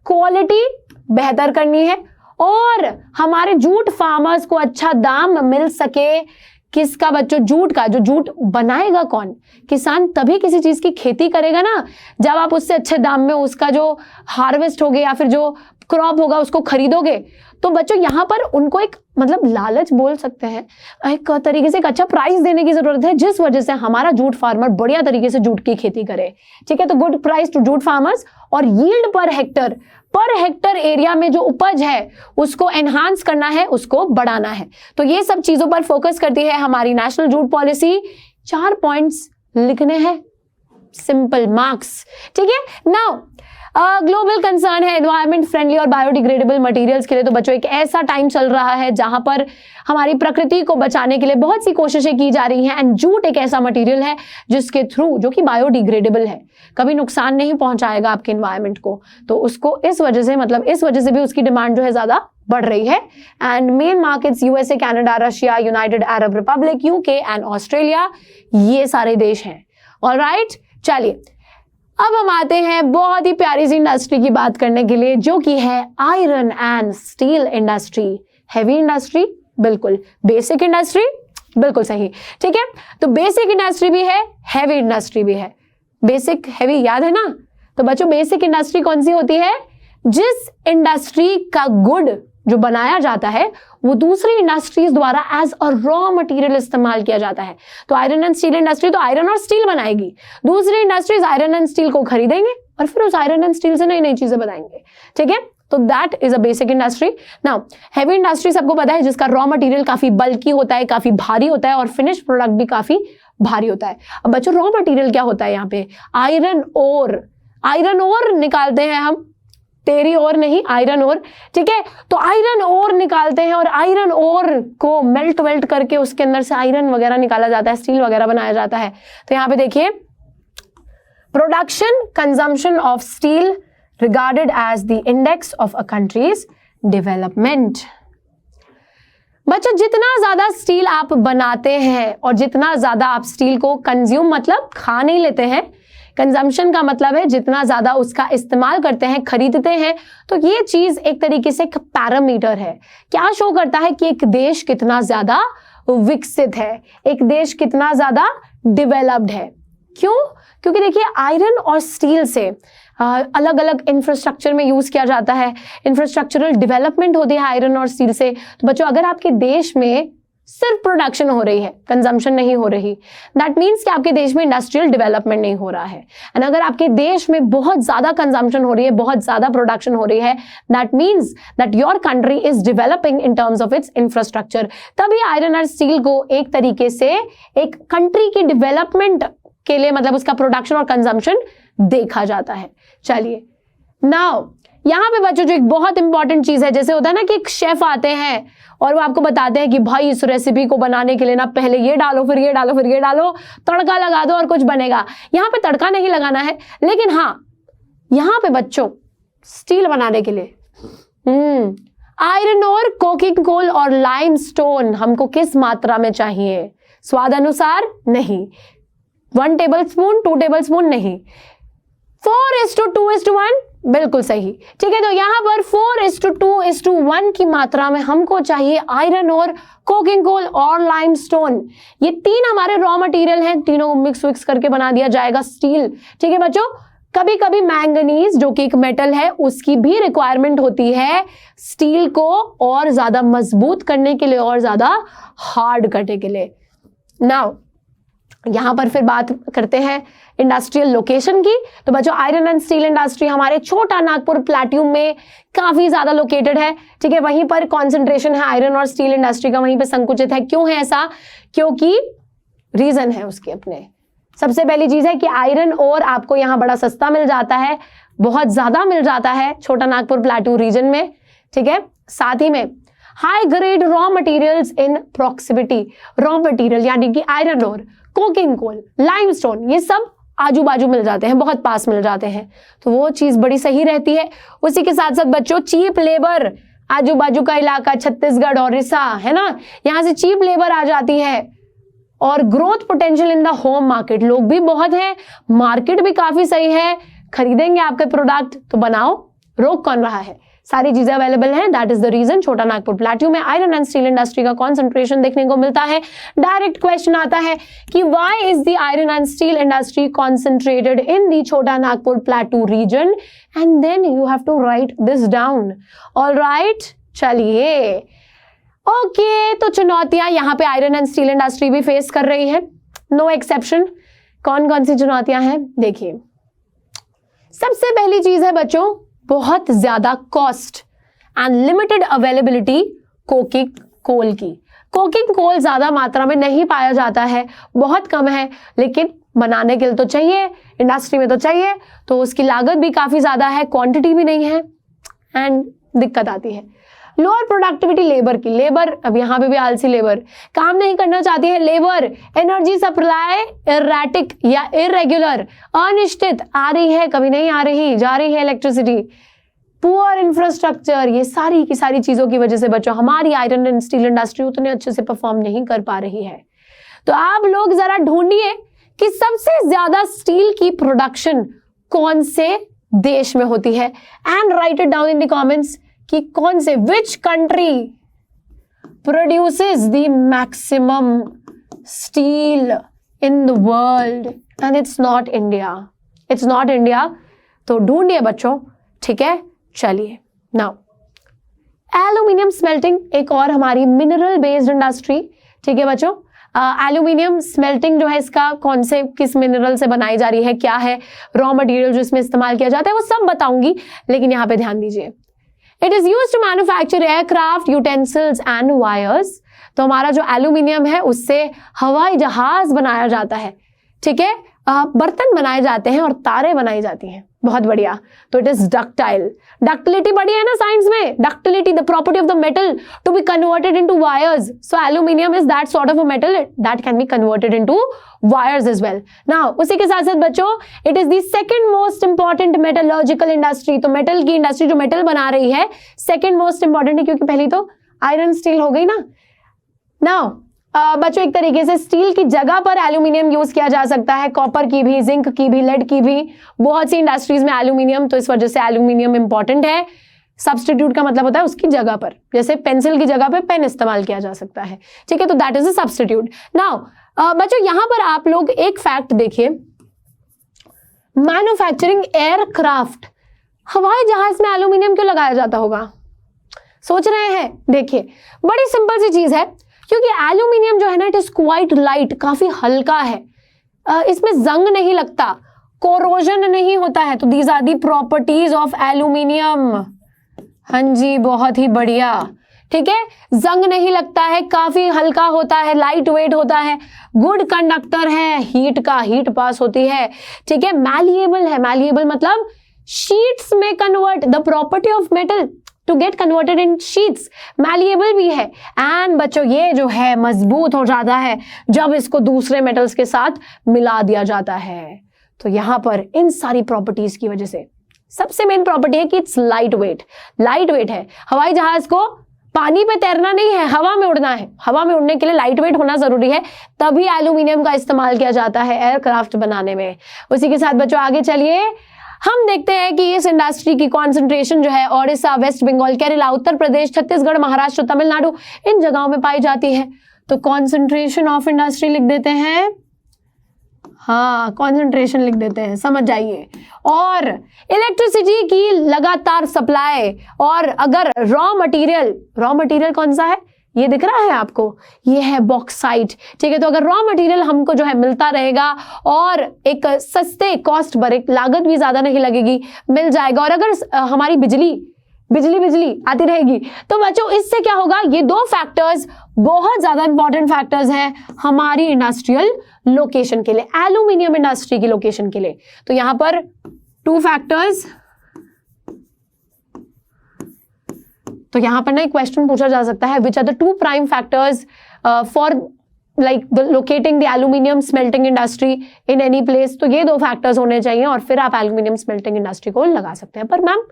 क्वालिटी बेहतर करनी है, और हमारे जूट फार्मर्स को अच्छा दाम मिल सके। किसका बच्चों? जूट का। जो जूट बनाएगा कौन? किसान तभी किसी चीज की खेती करेगा ना, जब आप उससे अच्छे दाम में उसका जो हार्वेस्ट होगे या फिर जो क्रॉप होगा उसको खरीदोगे। तो बच्चों यहाँ पर उनको एक मतलब लालच बोल सकते हैं, एक तरीके से एक अच्छा प्राइस देने की जरूरत है, जिस वजह से हमारा जूट फार्मर बढ़िया तरीके से जूट की खेती करे, ठीक है। तो good price to jute farmers, और यील्ड पर हेक्टर एरिया में जो उपज है उसको एनहांस करना है, उसको बढ़ाना है। तो ये सब चीजों पर फोकस करती है हमारी नेशनल जूट पॉलिसी। 4 पॉइंट्स लिखने हैं, सिंपल मार्क्स, ठीक है। नाउ ग्लोबल कंसर्न है एनवायरमेंट फ्रेंडली और बायोडिग्रेडेबल मटेरियल्स के लिए। तो बच्चों एक ऐसा टाइम चल रहा है जहां पर हमारी प्रकृति को बचाने के लिए बहुत सी कोशिशें की जा रही हैं, एंड जूट एक ऐसा मटेरियल है जिसके थ्रू, जो कि बायोडिग्रेडेबल है, कभी नुकसान नहीं पहुंचाएगा आपके एनवायरमेंट को, तो उसको इस वजह से भी उसकी डिमांड जो है ज्यादा बढ़ रही है। And main markets USA, Canada, Russia, United Arab Republic, UK and Australia, ये सारे देश हैं। ऑलराइट, चलिए अब हम आते हैं बहुत ही प्यारी सी इंडस्ट्री की बात करने के लिए, जो कि है iron and steel industry. Heavy industry, बिल्कुल। बेसिक इंडस्ट्री, बिल्कुल सही। ठीक है, तो बेसिक इंडस्ट्री भी है, हैवी इंडस्ट्री भी है। बेसिक हैवी याद है ना? तो बच्चों बेसिक इंडस्ट्री कौन सी होती है? जिस इंडस्ट्री का गुड जो बनाया जाता है वो दूसरी इंडस्ट्रीज द्वारा एज अ रॉ मटेरियल इस्तेमाल किया जाता है। तो आयरन एंड स्टील इंडस्ट्री तो आयरन और स्टील बनाएगी, दूसरी इंडस्ट्रीज आयरन एंड स्टील को खरीदेंगे और फिर उस आयरन एंड स्टील से नई नई चीजें बनाएंगे। ठीक है, तो that is a basic industry. Now heavy industry सबको पता है, जिसका रॉ मटेरियल काफी बल्की होता है, काफी भारी होता है और फिनिश प्रोडक्ट भी काफी भारी होता है। अब बच्चों रॉ मटेरियल क्या होता है यहाँ पे? Iron ore. आयरन ओर निकालते हैं हम, तेरी ओर नहीं, आयरन ओर। ठीक है, तो आयरन ओर निकालते हैं और आयरन ओर को मेल्ट वेल्ट करके उसके अंदर से आयरन वगैरह निकाला जाता है, स्टील वगैरह बनाया जाता है। तो यहाँ पे देखिए, production consumption of steel regarded as the index of a country's development। बच्चों जितना ज्यादा स्टील आप बनाते हैं और जितना ज्यादा आप स्टील को कंज्यूम मतलब खा नहीं लेते हैं, कंजम्पशन का मतलब है जितना ज्यादा उसका इस्तेमाल करते हैं, खरीदते हैं, तो ये चीज एक तरीके से एक पैरामीटर है। क्या शो करता है कि एक देश कितना ज्यादा विकसित है, एक देश कितना ज्यादा डेवलप्ड है। क्यों? क्योंकि देखिए आयरन और स्टील से अलग अलग इंफ्रास्ट्रक्चर में यूज किया जाता है, इंफ्रास्ट्रक्चरल डेवलपमेंट होती है आयरन और स्टील से। तो बच्चों अगर आपके देश में सिर्फ प्रोडक्शन हो रही है, कंजम्पशन नहीं हो रही, दैट मीन्स कि आपके देश में इंडस्ट्रियल डेवलपमेंट नहीं हो रहा है। एंड अगर आपके देश में बहुत ज्यादा कंजम्पशन हो रही है, बहुत ज्यादा प्रोडक्शन हो रही है, that means that your country is developing in terms of its infrastructure. तभी आयरन और स्टील को एक तरीके से एक कंट्री की डेवलपमेंट के लिए मतलब उसका प्रोडक्शन और कंजम्पशन देखा जाता है। चलिए नाउ यहाँ पे बच्चों जो एक बहुत इंपॉर्टेंट चीज है, जैसे होता है ना कि एक शेफ आते हैं और वो आपको बताते हैं कि भाई इस रेसिपी को बनाने के लिए ना पहले ये डालो, फिर ये डालो, फिर ये डालो, तड़का लगा दो और कुछ बनेगा। यहाँ पे तड़का नहीं लगाना है, लेकिन हाँ यहाँ पे बच्चों स्टील बनाने के लिए आयरन और कोकिंग कोल और लाइमस्टोन हमको किस मात्रा में चाहिए? स्वाद अनुसार नहीं, 1 टेबलस्पून 2 टेबलस्पून नहीं, 4:2:1 बिल्कुल सही। ठीक है, तो यहां पर 4:2:1 की मात्रा में हमको चाहिए आयरन और कोकिंग कोल और लाइमस्टोन। ये तीन हमारे रॉ मटेरियल हैं, तीनों को मिक्स करके बना दिया जाएगा स्टील। ठीक है बच्चों, कभी कभी मैंगनीज जो कि एक मेटल है उसकी भी रिक्वायरमेंट होती है स्टील को और ज्यादा मजबूत करने के लिए और ज्यादा हार्ड करने के लिए। नाउ यहां पर फिर बात करते हैं इंडस्ट्रियल लोकेशन की। तो बच्चों आयरन एंड स्टील इंडस्ट्री हमारे छोटा नागपुर प्लेट्यू में काफी ज्यादा लोकेटेड है। ठीक है, वहीं पर कॉन्सेंट्रेशन है आयरन और स्टील इंडस्ट्री का, वहीं पर संकुचित है। क्यों है ऐसा? क्योंकि रीजन है उसके अपने। सबसे पहली चीज है कि आयरन और आपको यहाँ बड़ा सस्ता मिल जाता है, बहुत ज्यादा मिल जाता है छोटा नागपुर प्लेट्यू रीजन में। ठीक है, साथ ही में high grade raw materials in proximity. Raw material यानी कि आयरन और कोकिंग कोल, लाइमस्टोन, ये सब आजू बाजू मिल जाते हैं, बहुत पास मिल जाते हैं, तो वो चीज बड़ी सही रहती है। उसी के साथ साथ बच्चों चीप लेबर, आजू बाजू का इलाका छत्तीसगढ़ ओडिशा है ना, यहाँ से चीप लेबर आ जाती है। और growth potential in the home market, लोग भी बहुत हैं, मार्केट भी काफी सही है, खरीदेंगे आपके प्रोडक्ट, तो बनाओ, रोक कौन रहा है, सारी चीजें अवेलेबल हैं। That is the region Chota Nagpur plateau में आयरन एंड स्टील इंडस्ट्री का कॉन्सेंट्रेशन देखने को मिलता है। डायरेक्ट क्वेश्चन आता है कि why is the iron and steel industry concentrated in the Chota Nagpur plateau region, and then you have to write this down. Alright, चलिए ओके, तो चुनौतियां यहाँ पे आयरन एंड स्टील इंडस्ट्री भी फेस कर रही है, नो एक्सेप्शन। कौन कौन सी चुनौतियां हैं देखिए। सबसे पहली चीज है बच्चों बहुत ज्यादा cost and limited availability coking coal की। कोकिंग कोल ज्यादा मात्रा में नहीं पाया जाता है, बहुत कम है, लेकिन बनाने के लिए तो चाहिए, इंडस्ट्री में तो चाहिए, तो उसकी लागत भी काफी ज्यादा है, क्वांटिटी भी नहीं है एंड दिक्कत आती है। लोअर प्रोडक्टिविटी लेबर की, लेबर अब यहाँ पे भी आलसी लेबर काम नहीं करना चाहती है, लेबर एनर्जी सप्लाई इरेटिक या इरेगुलर, अनिश्चित, आ रही है कभी नहीं आ रही, जा रही है इलेक्ट्रिसिटी, पुअर इंफ्रास्ट्रक्चर, ये सारी की सारी चीजों की वजह से बच्चों हमारी आयरन एंड स्टील इंडस्ट्री उतने अच्छे से परफॉर्म नहीं कर पा रही है। तो आप लोग जरा ढूंढिए कि सबसे ज्यादा स्टील की प्रोडक्शन कौन से देश में होती है, and right it down in the comments कि कौन से, which country produces the maximum steel in the world, and it's not India, it's not India. तो ढूंढिए बच्चों, ठीक है। चलिए नाउ एल्यूमिनियम स्मेल्टिंग एक और हमारी मिनरल बेस्ड इंडस्ट्री, ठीक है बच्चों। एल्यूमिनियम स्मेल्टिंग जो है इसका कौन से किस मिनरल से बनाई जा रही है, क्या है रॉ मटेरियल जो इसमें इस्तेमाल किया जाता है, वो सब बताऊंगी, लेकिन यहाँ पे ध्यान दीजिए। It is used to manufacture aircraft utensils and wires. तो हमारा जो एल्यूमिनियम है उससे हवाई जहाज बनाया जाता है, ठीक है, बर्तन बनाए जाते हैं और तारें बनाई जाती हैं। बहुत बढ़िया। तो इट इज डक्टाइल, डक्टिलिटी बढ़ी है ना साइंस में, ductility the property of the metal to be converted into wires. So aluminium is that sort of a metal that can be converted into wires as well. Now उसी के साथ साथ बच्चों it is the second most important metallurgical industry. तो metal की industry जो metal बना रही है सेकंड मोस्ट इंपॉर्टेंट है, क्योंकि पहली तो आयरन स्टील हो गई ना। नाउ बच्चों एक तरीके से स्टील की जगह पर एल्यूमिनियम यूज किया जा सकता है, कॉपर की भी, जिंक की भी, लेड की भी, बहुत सी इंडस्ट्रीज में एल्यूमिनियम। तो इस वजह से एल्यूमिनियम इंपॉर्टेंट है। सब्स्टिट्यूट का मतलब होता है उसकी जगह पर, जैसे पेंसिल की जगह पे पेन इस्तेमाल किया जा सकता है, ठीक है। तो that is a substitute. Now बच्चों यहां पर आप लोग एक फैक्ट देखिए, मैन्युफैक्चरिंग एयरक्राफ्ट, हवाई जहाज में एल्यूमिनियम क्यों लगाया जाता होगा, सोच रहे हैं? देखिए बड़ी सिंपल सी चीज है, क्योंकि एल्यूमिनियम जो है ना इट इज क्वाइट लाइट, काफी हल्का है, इसमें जंग नहीं लगता, कोरोजन नहीं होता है। तो these are the properties of aluminium. हाँ जी, बहुत ही बढ़िया, ठीक है। जंग नहीं लगता है, काफी हल्का होता है, लाइट वेट होता है, गुड कंडक्टर है, हीट का हीट पास होती है, ठीक है। मैलिएबल है, मैलिएबल मतलब शीट्स में convert, the property of metal to get converted in sheets, malleable भी है। एंड बच्चों ये जो है मजबूत हो जाता है जब इसको दूसरे मेटल्स के साथ मिला दिया जाता है। तो यहां पर इन सारी प्रॉपर्टीज की वजह से सबसे मेन प्रॉपर्टी है कि its light weight, light weight है। हवाई जहाज को पानी पे तैरना नहीं है, हवा में उड़ना है, हवा में उड़ने के लिए लाइट वेट होना जरूरी है, तभी एल्यूमिनियम का इस्तेमाल किया जाता है एयरक्राफ्ट बनाने में। उसी के साथ बच्चों आगे चलिए, हम देखते हैं कि इस इंडस्ट्री की कॉन्सेंट्रेशन जो है ओडिशा, वेस्ट बंगाल, केरला, उत्तर प्रदेश, छत्तीसगढ़, महाराष्ट्र, तमिलनाडु इन जगहों में पाई जाती है। तो कॉन्सेंट्रेशन ऑफ इंडस्ट्री लिख देते हैं, हाँ कॉन्सेंट्रेशन लिख देते हैं, समझ जाइए। और इलेक्ट्रिसिटी की लगातार सप्लाई, और अगर रॉ मटेरियल कौन सा है ये दिख रहा है आपको, ये है बॉक्साइट, ठीक है। तो अगर रॉ मटेरियल हमको जो है मिलता रहेगा और एक सस्ते कॉस्ट पर, एक लागत भी ज्यादा नहीं लगेगी, मिल जाएगा, और अगर हमारी बिजली आती रहेगी, तो बच्चों इससे क्या होगा, ये दो फैक्टर्स बहुत ज्यादा इंपॉर्टेंट फैक्टर्स हैं हमारी इंडस्ट्रियल लोकेशन के लिए, एल्यूमिनियम इंडस्ट्री की लोकेशन के लिए। तो यहां पर टू फैक्टर्स, तो यहां पर ना एक क्वेश्चन पूछा जा सकता है, which are the two prime factors for like locating the aluminium smelting industry in any place. तो ये दो फैक्टर्स होने चाहिए और फिर आप एल्यूमिनियम स्मेल्टिंग इंडस्ट्री को लगा सकते हैं। पर मैम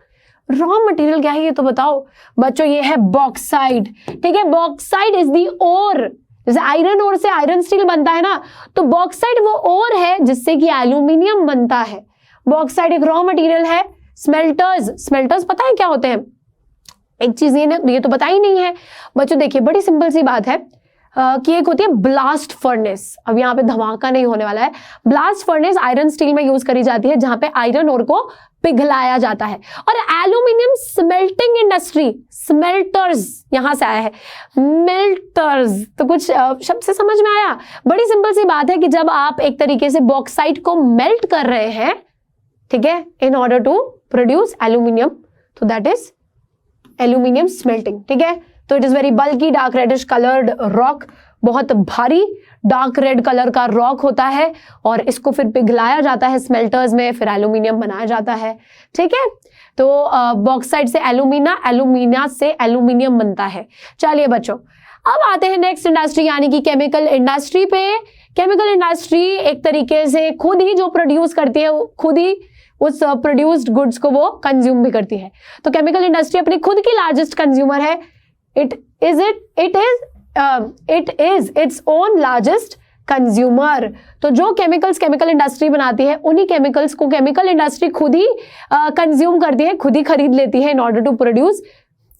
रॉ मटेरियल क्या है ये तो बताओ। बच्चों ये है बॉक्साइट, ठीक है। बॉक्साइट इज दी ओर, जैसे आयरन ओर से आयरन स्टील बनता है ना, तो बॉक्साइट वो ओर है जिससे कि एल्यूमिनियम बनता है। बॉक्साइट एक रॉ मटेरियल है। स्मेल्टर्स पता है क्या होते हैं? एक चीज ये तो पता ही नहीं है बच्चों। देखिए बड़ी सिंपल सी बात है कि एक होती है ब्लास्ट फर्नेस। अब यहाँ पे धमाका नहीं होने वाला है। ब्लास्ट फर्नेस आयरन स्टील में यूज करी जाती है, जहां पे आयरन ओर को पिघलाया जाता है। और एल्यूमिनियम स्मेल्टिंग इंडस्ट्री, स्मेल्टर्स यहां से आया है, मेल्टर्स। तो कुछ शब्द से समझ में आया? बड़ी सिंपल सी बात है कि जब आप एक तरीके से बॉक्साइट को मेल्ट कर रहे हैं, ठीक है, in order to produce aluminium, तो दैट इज एल्यूमिनियम स्मेल्टिंग, ठीक है। तो it is very bulky dark reddish coloured rock, बहुत भारी डार्क रेड कलर का रॉक होता है और इसको फिर पिघलाया जाता है स्मेल्टर्स में, फिर एल्यूमिनियम बनाया जाता है, ठीक है। तो बॉक्साइट से एल्यूमिना से एल्यूमिनियम बनता है। चलिए बच्चों अब आते हैं नेक्स्ट इंडस्ट्री यानी कि केमिकल इंडस्ट्री पे। केमिकल इंडस्ट्री एक तरीके से खुद ही जो प्रोड्यूस करती है, खुद ही उस प्रोड्यूस्ड गुड्स को वो कंज्यूम भी करती है। तो केमिकल इंडस्ट्री अपनी खुद की लार्जेस्ट कंज्यूमर है। It is its own largest consumer. तो जो केमिकल्स केमिकल इंडस्ट्री बनाती है उन्हीं केमिकल्स को केमिकल इंडस्ट्री खुद ही कंज्यूम करती है, खुद ही खरीद लेती है in order to produce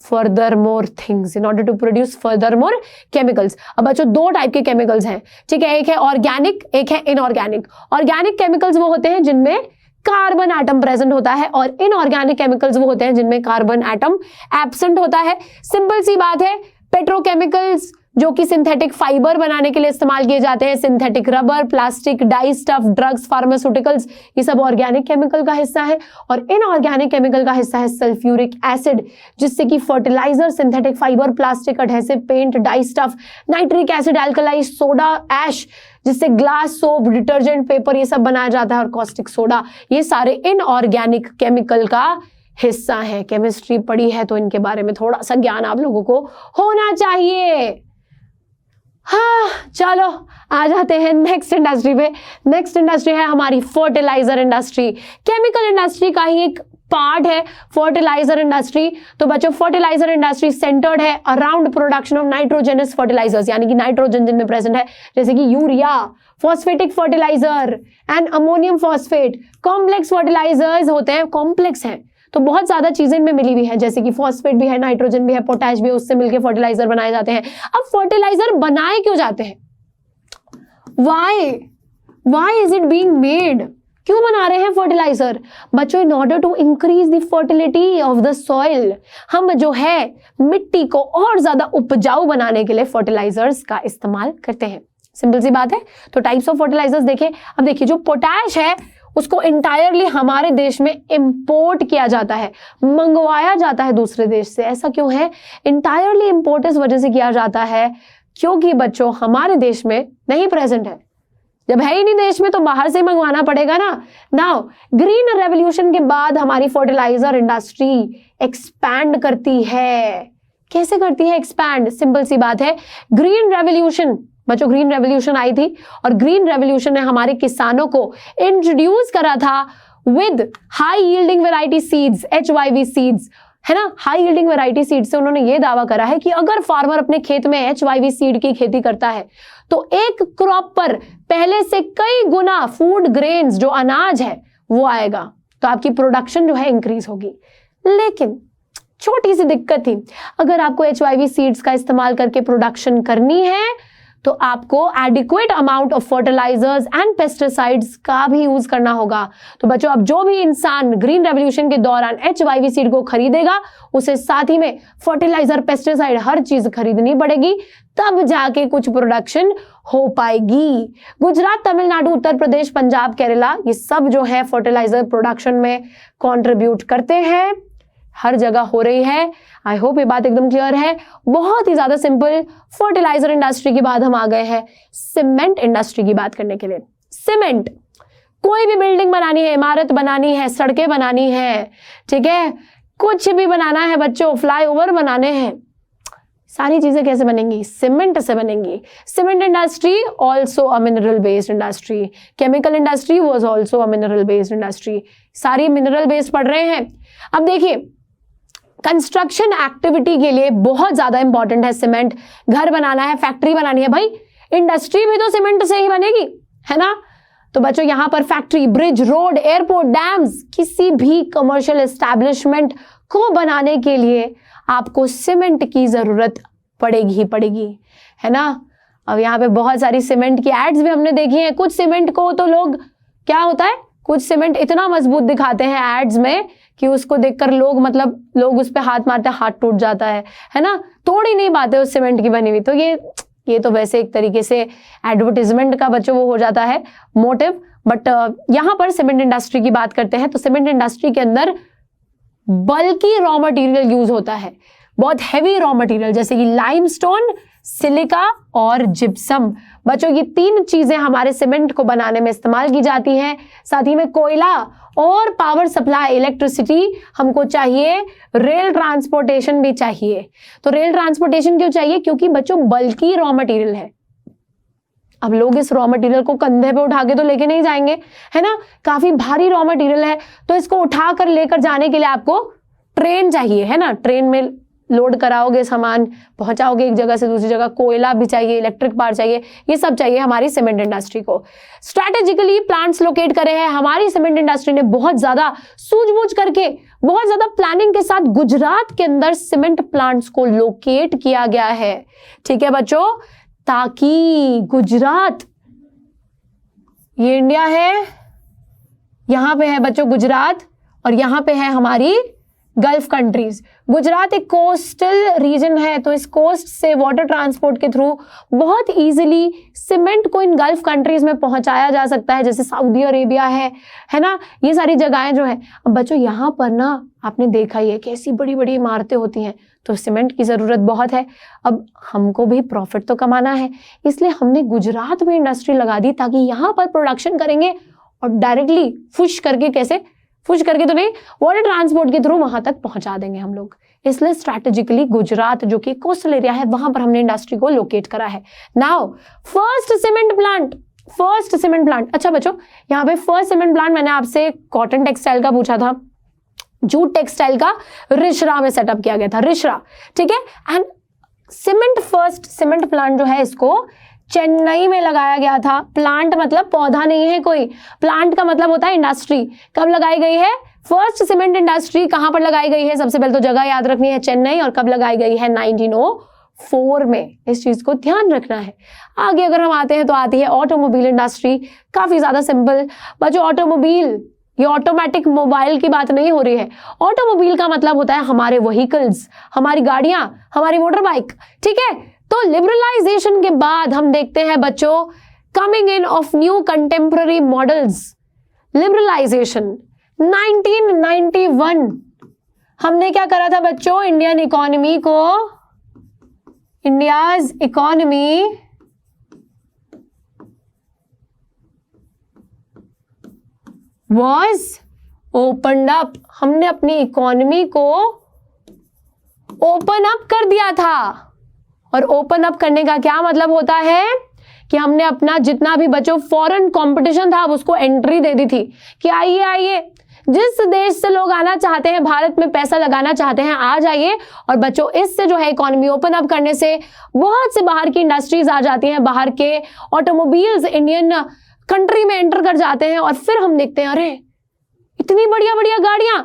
further more things, in order to produce further more chemicals. अब बच्चों दो टाइप के केमिकल्स हैं, ठीक है, एक है ऑर्गेनिक, एक है इनऑर्गेनिक। ऑर्गेनिक केमिकल्स वो होते हैं जिनमें कार्बन एटम प्रेजेंट होता है और इनऑर्गेनिक केमिकल्स वो होते हैं जिनमें कार्बन एटम एब्सेंट होता है। सिंपल सी बात है, पेट्रोकेमिकल्स जो कि सिंथेटिक फाइबर बनाने के लिए इस्तेमाल किए जाते हैं, synthetic rubber, plastic, die stuff, drugs, pharmaceuticals, ये सब ऑर्गेनिक केमिकल का हिस्सा है। और इनऑर्गेनिक केमिकल का हिस्सा है सल्फ्यूरिक एसिड, जिससे कि fertiliser, synthetic fibre, plastic, adhesive, paint, dye stuff, nitric acid, alkalis, soda, ash, जिससे ग्लास, सोप, डिटर्जेंट, पेपर ये सब बनाया जाता है, और कॉस्टिक सोडा, ये सारे इनऑर्गेनिक केमिकल का हिस्सा है। केमिस्ट्री पढ़ी है तो इनके बारे में थोड़ा सा ज्ञान आप लोगों को होना चाहिए। हाँ चलो आ जाते हैं नेक्स्ट इंडस्ट्री पे। नेक्स्ट इंडस्ट्री है हमारी फर्टिलाइजर इंडस्ट्री। केमिकल इंडस्ट्री का ही एक पार्ट है फर्टिलाइजर इंडस्ट्री। तो बच्चों फर्टिलाइजर इंडस्ट्री सेंटर्ड है around production of nitrogenous fertilisers, यानी कि नाइट्रोजन जिनमें प्रेजेंट है, जैसे कि urea, phosphatic fertiliser and ammonium phosphate. Complex fertilisers होते हैं, कॉम्प्लेक्स हैं तो बहुत ज्यादा चीजें इनमें मिली हुई है, जैसे कि फॉस्फेट भी है, नाइट्रोजन भी है, पोटैश भी है, उससे मिलकर फर्टिलाइजर बनाए जाते हैं। अब फर्टिलाइजर बनाए क्यों जाते हैं? Why is it being made? क्यों बना रहे हैं फर्टिलाइजर? बच्चों in order to increase the fertility of the soil, हम जो है मिट्टी को और ज्यादा उपजाऊ बनाने के लिए फर्टिलाइजर्स का इस्तेमाल करते हैं। सिंपल सी बात है। तो टाइप्स ऑफ फर्टिलाइजर्स देखें। अब देखिए जो पोटैश है उसको इंटायरली हमारे देश में इंपोर्ट किया जाता है, मंगवाया जाता है दूसरे देश से। ऐसा क्यों है? इंटायरली इंपोर्ट इस वजह से किया जाता है क्योंकि बच्चों हमारे देश में नहीं प्रेजेंट है। जब है ही नहीं देश में तो बाहर से मंगवाना पड़ेगा ना। नाउ ग्रीन रेवोल्यूशन के बाद हमारी फर्टिलाइजर इंडस्ट्री एक्सपैंड करती है। कैसे करती है एक्सपैंड? सिंपल सी बात है, ग्रीन रेवोल्यूशन, बच्चों ग्रीन रेवोल्यूशन आई थी और ग्रीन रेवोल्यूशन ने हमारे किसानों को इंट्रोड्यूस करा था with high yielding variety seeds, HYV seeds, है ना। हाई यील्डिंग वैरायटी सीड से उन्होंने ये दावा करा है कि अगर फार्मर अपने खेत में HYV सीड की खेती करता है तो एक क्रॉप पर पहले से कई गुना फूड ग्रेन्स, जो अनाज है, वो आएगा, तो आपकी प्रोडक्शन जो है इंक्रीज होगी। लेकिन छोटी सी दिक्कत थी, अगर आपको HYV सीड्स का इस्तेमाल करके प्रोडक्शन करनी है तो आपको adequate amount of fertilisers and pesticides का भी यूज करना होगा। तो बच्चों अब जो भी इंसान ग्रीन रेवोल्यूशन के दौरान HYV सीड को खरीदेगा उसे साथ ही में फर्टिलाइजर, पेस्टिसाइड, हर चीज खरीदनी पड़ेगी, तब जाके कुछ प्रोडक्शन हो पाएगी। गुजरात, तमिलनाडु, उत्तर प्रदेश, पंजाब, केरला, ये सब जो है फर्टिलाइजर प्रोडक्शन में कॉन्ट्रीब्यूट करते हैं, हर जगह हो रही है। आई होप ये बात एकदम क्लियर है। बहुत ही ज्यादा सिंपल। फर्टिलाइजर इंडस्ट्री के बाद हम आ गए हैं सीमेंट इंडस्ट्री की बात करने के लिए। सीमेंट, कोई भी बिल्डिंग बनानी है, इमारत बनानी है, सड़कें बनानी है, ठीक है, कुछ भी बनाना है बच्चों, फ्लाईओवर बनाने हैं, सारी चीजें कैसे बनेंगी? सीमेंट से बनेंगी। Cement industry also a mineral based industry. Chemical industry was also a mineral based industry. सारी मिनरल बेस्ड पढ़ रहे हैं। अब देखिए कंस्ट्रक्शन एक्टिविटी के लिए बहुत ज्यादा इंपॉर्टेंट है सीमेंट। घर बनाना है, फैक्ट्री बनानी है, भाई इंडस्ट्री भी तो सीमेंट से ही बनेगी, है ना। तो बच्चों यहां पर factory, bridge, road, airport, dams, किसी भी कमर्शियल एस्टैब्लिशमेंट को बनाने के लिए आपको सीमेंट की जरूरत पड़ेगी ही पड़ेगी, है ना। अब यहाँ पे बहुत सारी सीमेंट की एड्स भी हमने देखी हैं। कुछ सीमेंट को तो लोग, क्या होता है, कुछ सीमेंट इतना मजबूत दिखाते हैं एड्स में कि उसको देखकर लोग उस पर हाथ मारते हाथ टूट जाता है ना, तोड़ ही नहीं पाते उस सीमेंट की बनी हुई। तो ये तो वैसे एक तरीके से एडवर्टिजमेंट का बच्चों वो हो जाता है मोटिव। बट यहाँ पर सीमेंट इंडस्ट्री की बात करते हैं तो सीमेंट इंडस्ट्री के अंदर बल्कि रॉ मटेरियल यूज होता है, बहुत हैवी रॉ मटेरियल, जैसे कि लाइमस्टोन, सिलिका और जिप्सम। बच्चों ये तीन चीजें हमारे सीमेंट को बनाने में इस्तेमाल की जाती हैं। साथ ही में कोयला और पावर सप्लाई, इलेक्ट्रिसिटी हमको चाहिए, रेल ट्रांसपोर्टेशन भी चाहिए। तो रेल ट्रांसपोर्टेशन क्यों चाहिए? क्योंकि बच्चों बल्कि रॉ मटेरियल है। अब लोग इस रॉ मटेरियल को कंधे पे उठा के तो लेके नहीं जाएंगे, है ना, काफी भारी रॉ मटेरियल है, तो इसको उठा कर लेकर जाने के लिए आपको ट्रेन चाहिए, है ना। ट्रेन में लोड कराओगे सामान, पहुंचाओगे एक जगह से दूसरी जगह, कोयला भी चाहिए, इलेक्ट्रिक पावर चाहिए, ये सब चाहिए हमारी सीमेंट इंडस्ट्री को। स्ट्रैटेजिकली प्लांट्स लोकेट करे हैं हमारी सीमेंट इंडस्ट्री ने, बहुत ज्यादा सूझबूझ करके, बहुत ज्यादा प्लानिंग के साथ गुजरात के अंदर सीमेंट प्लांट्स को लोकेट किया गया है। ठीक है बच्चों, ताकि गुजरात, ये इंडिया है, यहां पे है बच्चों गुजरात, और यहां पे है हमारी गल्फ कंट्रीज। गुजरात एक कोस्टल रीजन है, तो इस कोस्ट से वाटर ट्रांसपोर्ट के थ्रू बहुत इजीली सीमेंट को इन गल्फ कंट्रीज में पहुंचाया जा सकता है, जैसे सऊदी अरेबिया है ना, ये सारी जगहें जो है। अब बच्चों यहाँ पर ना आपने देखा ही है कि ऐसी बड़ी बड़ी इमारतें होती हैं, तो सीमेंट की ज़रूरत बहुत है। अब हमको भी प्रॉफिट तो कमाना है, इसलिए हमने गुजरात में इंडस्ट्री लगा दी, ताकि यहाँ पर प्रोडक्शन करेंगे और डायरेक्टली फुश करके, कैसे फुश करके तो नहीं, वाटर ट्रांसपोर्ट के थ्रू वहां तक पहुंचा देंगे हम लोग। इसलिए स्ट्रैटेजिकली गुजरात जो कि कोस्टल एरिया है, वहां पर हमने इंडस्ट्री को लोकेट करा है। नाउ फर्स्ट सीमेंट प्लांट, अच्छा बच्चों यहाँ पे फर्स्ट सीमेंट प्लांट मैंने आपसे कॉटन टेक्सटाइल का पूछा था, जूट टेक्सटाइल का रिशरा में सेटअप किया गया था, रिशरा, ठीक है। एंड फर्स्ट सीमेंट प्लांट जो है इसको चेन्नई में लगाया गया था। प्लांट मतलब पौधा नहीं है कोई, प्लांट का मतलब होता है इंडस्ट्री। कब लगाई गई है फर्स्ट सीमेंट इंडस्ट्री, कहां पर लगाई गई है? सबसे पहले तो जगह याद रखनी है, चेन्नई। और कब लगाई गई है? 1904 में। इस चीज को ध्यान रखना है। आगे अगर हम आते हैं तो आती है ऑटोमोबाइल इंडस्ट्री। काफी ज्यादा सिंपल बच्चों, ऑटोमोबाइल, ये ऑटोमेटिक मोबाइल की बात नहीं हो रही है। ऑटोमोबाइल का मतलब होता है हमारे व्हीकल्स, हमारी गाड़ियां, हमारी मोटर बाइक, ठीक है। तो लिबरलाइजेशन के बाद हम देखते हैं बच्चों coming in of new contemporary models. Liberalisation 1991 हमने क्या करा था बच्चों? India's economy was opened up. हमने अपनी इकोनॉमी को ओपन अप कर दिया था। और ओपन अप करने का क्या मतलब होता है कि हमने अपना जितना भी बच्चों फॉरेन कंपटीशन था उसको एंट्री दे दी थी कि आइए आइए, जिस देश से लोग आना चाहते हैं, भारत में पैसा लगाना चाहते हैं, आ जाइए। और बच्चों इससे जो है इकोनॉमी ओपन अप करने से बहुत से बाहर की इंडस्ट्रीज आ जाती हैं, बाहर के ऑटोमोबाइल्स इंडियन कंट्री में एंटर कर जाते हैं। और फिर हम देखते हैं अरे इतनी बढ़िया बढ़िया गाड़ियां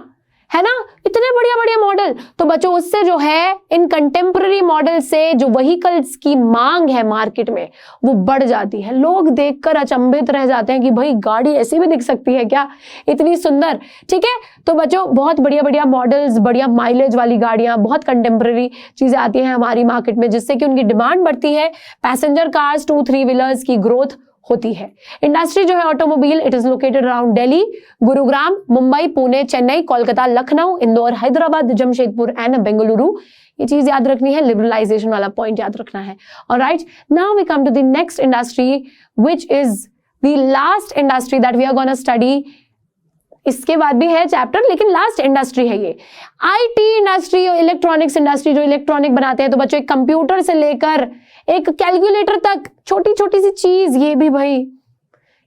है ना, इतने बढ़िया बढ़िया मॉडल। तो बच्चों उससे जो है इन कंटेम्पररी मॉडल से जो व्हीकल्स की मांग है मार्केट में वो बढ़ जाती है। लोग देखकर अचंभित रह जाते हैं कि भाई गाड़ी ऐसी भी दिख सकती है क्या, इतनी सुंदर, ठीक है। तो बच्चों बहुत बढ़िया बढ़िया मॉडल्स, बढ़िया माइलेज वाली गाड़ियां, बहुत कंटेम्पररी चीजें आती हैं हमारी मार्केट में, जिससे कि उनकी डिमांड बढ़ती है। पैसेंजर कार्स, 2-3 व्हीलर्स की ग्रोथ होती है। इंडस्ट्री जो है automobile, it is located around Delhi, Gurugram, Mumbai, Pune, Chennai, Kolkata, Lucknow, Indore, Hyderabad, Jamshedpur and Bengaluru. ये चीज याद रखनी है, लिबरलाइजेशन वाला पॉइंट याद रखना है। Alright, now we come to the next industry which is the last industry that we are gonna study. इसके बाद भी है चैप्टर, लेकिन लास्ट इंडस्ट्री है ये आईटी इंडस्ट्री, इलेक्ट्रॉनिक्स इंडस्ट्री, जो इलेक्ट्रॉनिक बनाते हैं। तो बच्चों एक कंप्यूटर से लेकर एक कैलकुलेटर तक, छोटी छोटी सी चीज, ये भी भाई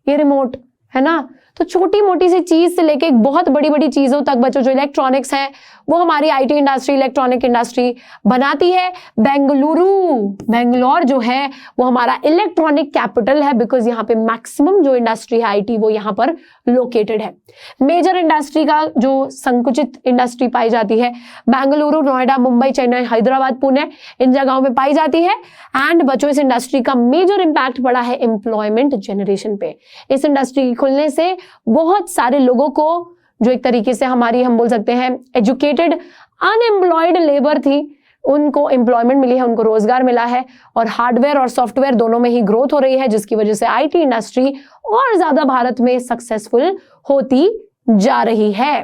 ये रिमोट है ना, तो छोटी मोटी सी चीज से लेके एक बहुत बड़ी बड़ी चीजों तक बच्चों जो इलेक्ट्रॉनिक्स है वो हमारी आईटी इंडस्ट्री, इलेक्ट्रॉनिक इंडस्ट्री बनाती है। बेंगलोर जो है वो हमारा इलेक्ट्रॉनिक कैपिटल है, बिकॉज यहाँ पे मैक्सिमम जो इंडस्ट्री है आईटी वो यहाँ पर लोकेटेड है। मेजर इंडस्ट्री का जो संकुचित इंडस्ट्री पाई जाती है बेंगलुरु, नोएडा, मुंबई, चेन्नई, हैदराबाद, पुणे, इन जगहों में पाई जाती है। एंड बच्चों इस इंडस्ट्री का मेजर इंपैक्ट पड़ा है एम्प्लॉयमेंट जनरेशन पे। इस इंडस्ट्री खुलने से बहुत सारे लोगों को, जो एक तरीके से हमारी हम बोल सकते हैं एजुकेटेड अनएम्प्लॉयड लेबर थी, उनको एम्प्लॉयमेंट मिली है, उनको रोजगार मिला है। और हार्डवेयर और सॉफ्टवेयर दोनों में ही ग्रोथ हो रही है, जिसकी वजह से आईटी इंडस्ट्री और ज्यादा भारत में सक्सेसफुल होती जा रही है,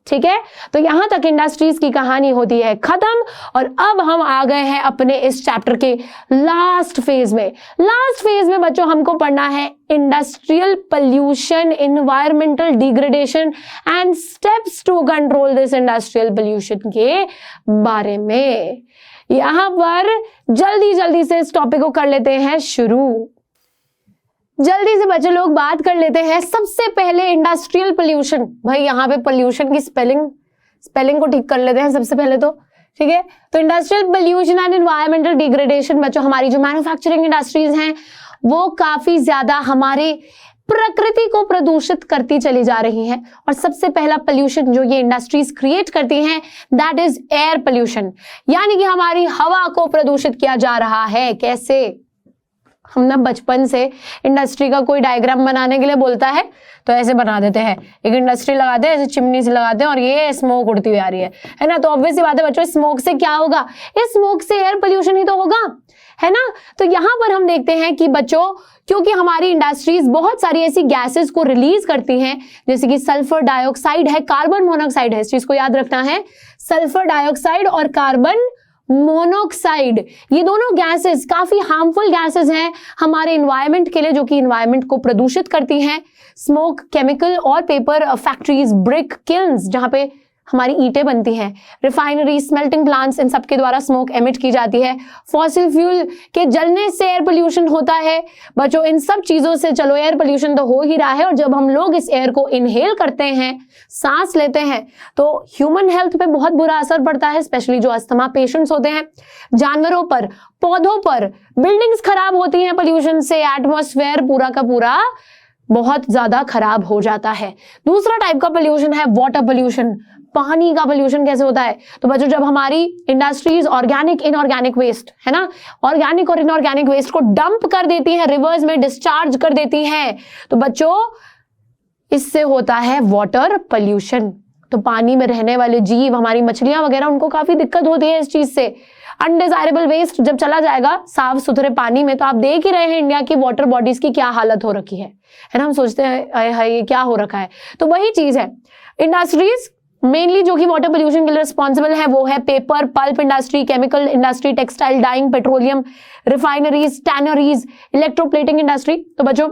ठीक है। तो यहां तक इंडस्ट्रीज की कहानी होती है खत्म। और अब हम आ गए हैं अपने इस चैप्टर के लास्ट फेज में। लास्ट फेज में बच्चों हमको पढ़ना है industrial pollution, environmental degradation and steps to control this industrial pollution के बारे में। यहां पर जल्दी जल्दी से इस टॉपिक को कर लेते हैं शुरू। जल्दी से बच्चे लोग बात कर लेते हैं। सबसे पहले इंडस्ट्रियल पोल्यूशन, भाई यहाँ पे पोल्यूशन की स्पेलिंग को ठीक कर लेते हैं सबसे पहले तो, ठीक है। तो industrial pollution and environmental degradation बच्चों, हमारी जो मैन्युफैक्चरिंग इंडस्ट्रीज हैं वो काफी ज्यादा हमारे प्रकृति को प्रदूषित करती चली जा रही हैं। और सबसे पहला पोल्यूशन जो ये इंडस्ट्रीज क्रिएट करती हैं दैट इज एयर पोल्यूशन, यानी कि हमारी हवा को प्रदूषित किया जा रहा है। कैसे? हम ना बचपन से इंडस्ट्री का कोई डायग्राम बनाने के लिए बोलता है तो ऐसे बना देते हैं, एक इंडस्ट्री लगाते हैं, ऐसे चिमनी से लगाते हैं और ये स्मोक उड़ती हुई आ रही है ना। तो ऑब्वियस सी बात है बच्चों, स्मोक से क्या होगा? इस स्मोक से एयर पोल्यूशन ही तो होगा, है ना। तो यहां पर हम देखते हैं कि बच्चों, क्योंकि हमारी इंडस्ट्रीज बहुत सारी ऐसी गैसेस को रिलीज करती हैं, जैसे कि सल्फर डाइऑक्साइड है, कार्बन मोनोऑक्साइड है, इस चीज को याद रखना है। सल्फर डाइऑक्साइड और कार्बन मोनोऑक्साइड, ये दोनों गैसेस काफी हार्मफुल गैसेस हैं हमारे इन्वायरमेंट के लिए, जो कि इन्वायरमेंट को प्रदूषित करती हैं। स्मोक, केमिकल और पेपर फैक्ट्रीज, ब्रिक किल्न्स जहां पे हमारी ईंटें बनती हैं, रिफाइनरी, स्मेल्टिंग प्लांट्स, इन सब के द्वारा स्मोक एमिट की जाती है। फॉसिल फ्यूल के जलने से एयर पोल्यूशन होता है बच्चों। इन सब चीजों से चलो एयर पोल्यूशन तो हो ही रहा है, और जब हम लोग इस एयर को इनहेल करते हैं, सांस लेते हैं, तो ह्यूमन हेल्थ पे बहुत बुरा असर पड़ता है, स्पेशली जो अस्थमा पेशेंट्स होते हैं। जानवरों पर, पौधों पर, बिल्डिंग्स खराब होती हैं पोल्यूशन से, एटमॉस्फेयर पूरा का पूरा बहुत ज्यादा खराब हो जाता है। दूसरा टाइप का पोल्यूशन है वाटर पोल्यूशन। पानी का पोल्यूशन कैसे होता है? तो बच्चों, जब हमारी इंडस्ट्रीज ऑर्गेनिक इनऑर्गेनिक वेस्ट, है ना, ऑर्गेनिक और इनऑर्गेनिक वेस्ट को डंप कर देती हैं, रिवर्स में डिस्चार्ज कर देती हैं, तो बच्चों इससे होता है वाटर पोल्यूशन। तो पानी में रहने वाले जीव, हमारी मछलियां वगैरह, उनको काफी दिक्कत होती है इस चीज से। अनडिजायरेबल वेस्ट जब चला जाएगा साफ सुथरे पानी में, तो आप देख ही रहे हैं इंडिया की वाटर बॉडीज की क्या हालत हो रखी है ना। हम सोचते हैं ये क्या हो रखा है, तो वही चीज है। इंडस्ट्रीज मेनली जो कि वाटर पोल्यूशन के लिए रिस्पॉन्सिबल है वो है paper, pulp industry, chemical industry, textile, dyeing, petroleum, refineries, tanneries, electroplating industry. तो बच्चों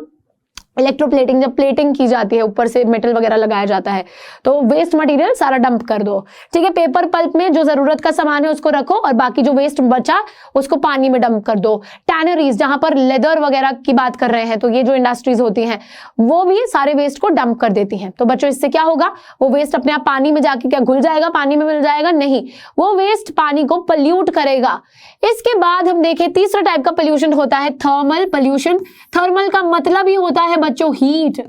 इलेक्ट्रोप्लेटिंग, जब प्लेटिंग की जाती है, ऊपर से मेटल वगैरह लगाया जाता है, तो वेस्ट मटेरियल सारा डंप कर दो, ठीक है। पेपर पल्प में जो जरूरत का सामान है उसको रखो, और बाकी जो वेस्ट बचा उसको पानी में डंप कर दो। टैनरीज, जहां पर लेदर वगैरह की बात कर रहे हैं, तो ये जो इंडस्ट्रीज होती हैं वो भी सारे वेस्ट को डंप कर देती हैं। तो बच्चों इससे क्या होगा? वो वेस्ट अपने आप पानी में जाके क्या घुल जाएगा, पानी में मिल जाएगा? नहीं, वो वेस्ट पानी को पल्यूट करेगा। इसके बाद हम देखें तीसरा टाइप का पोल्यूशन होता है थर्मल पोल्यूशन। थर्मल का मतलब ही होता है बच्चों हीट,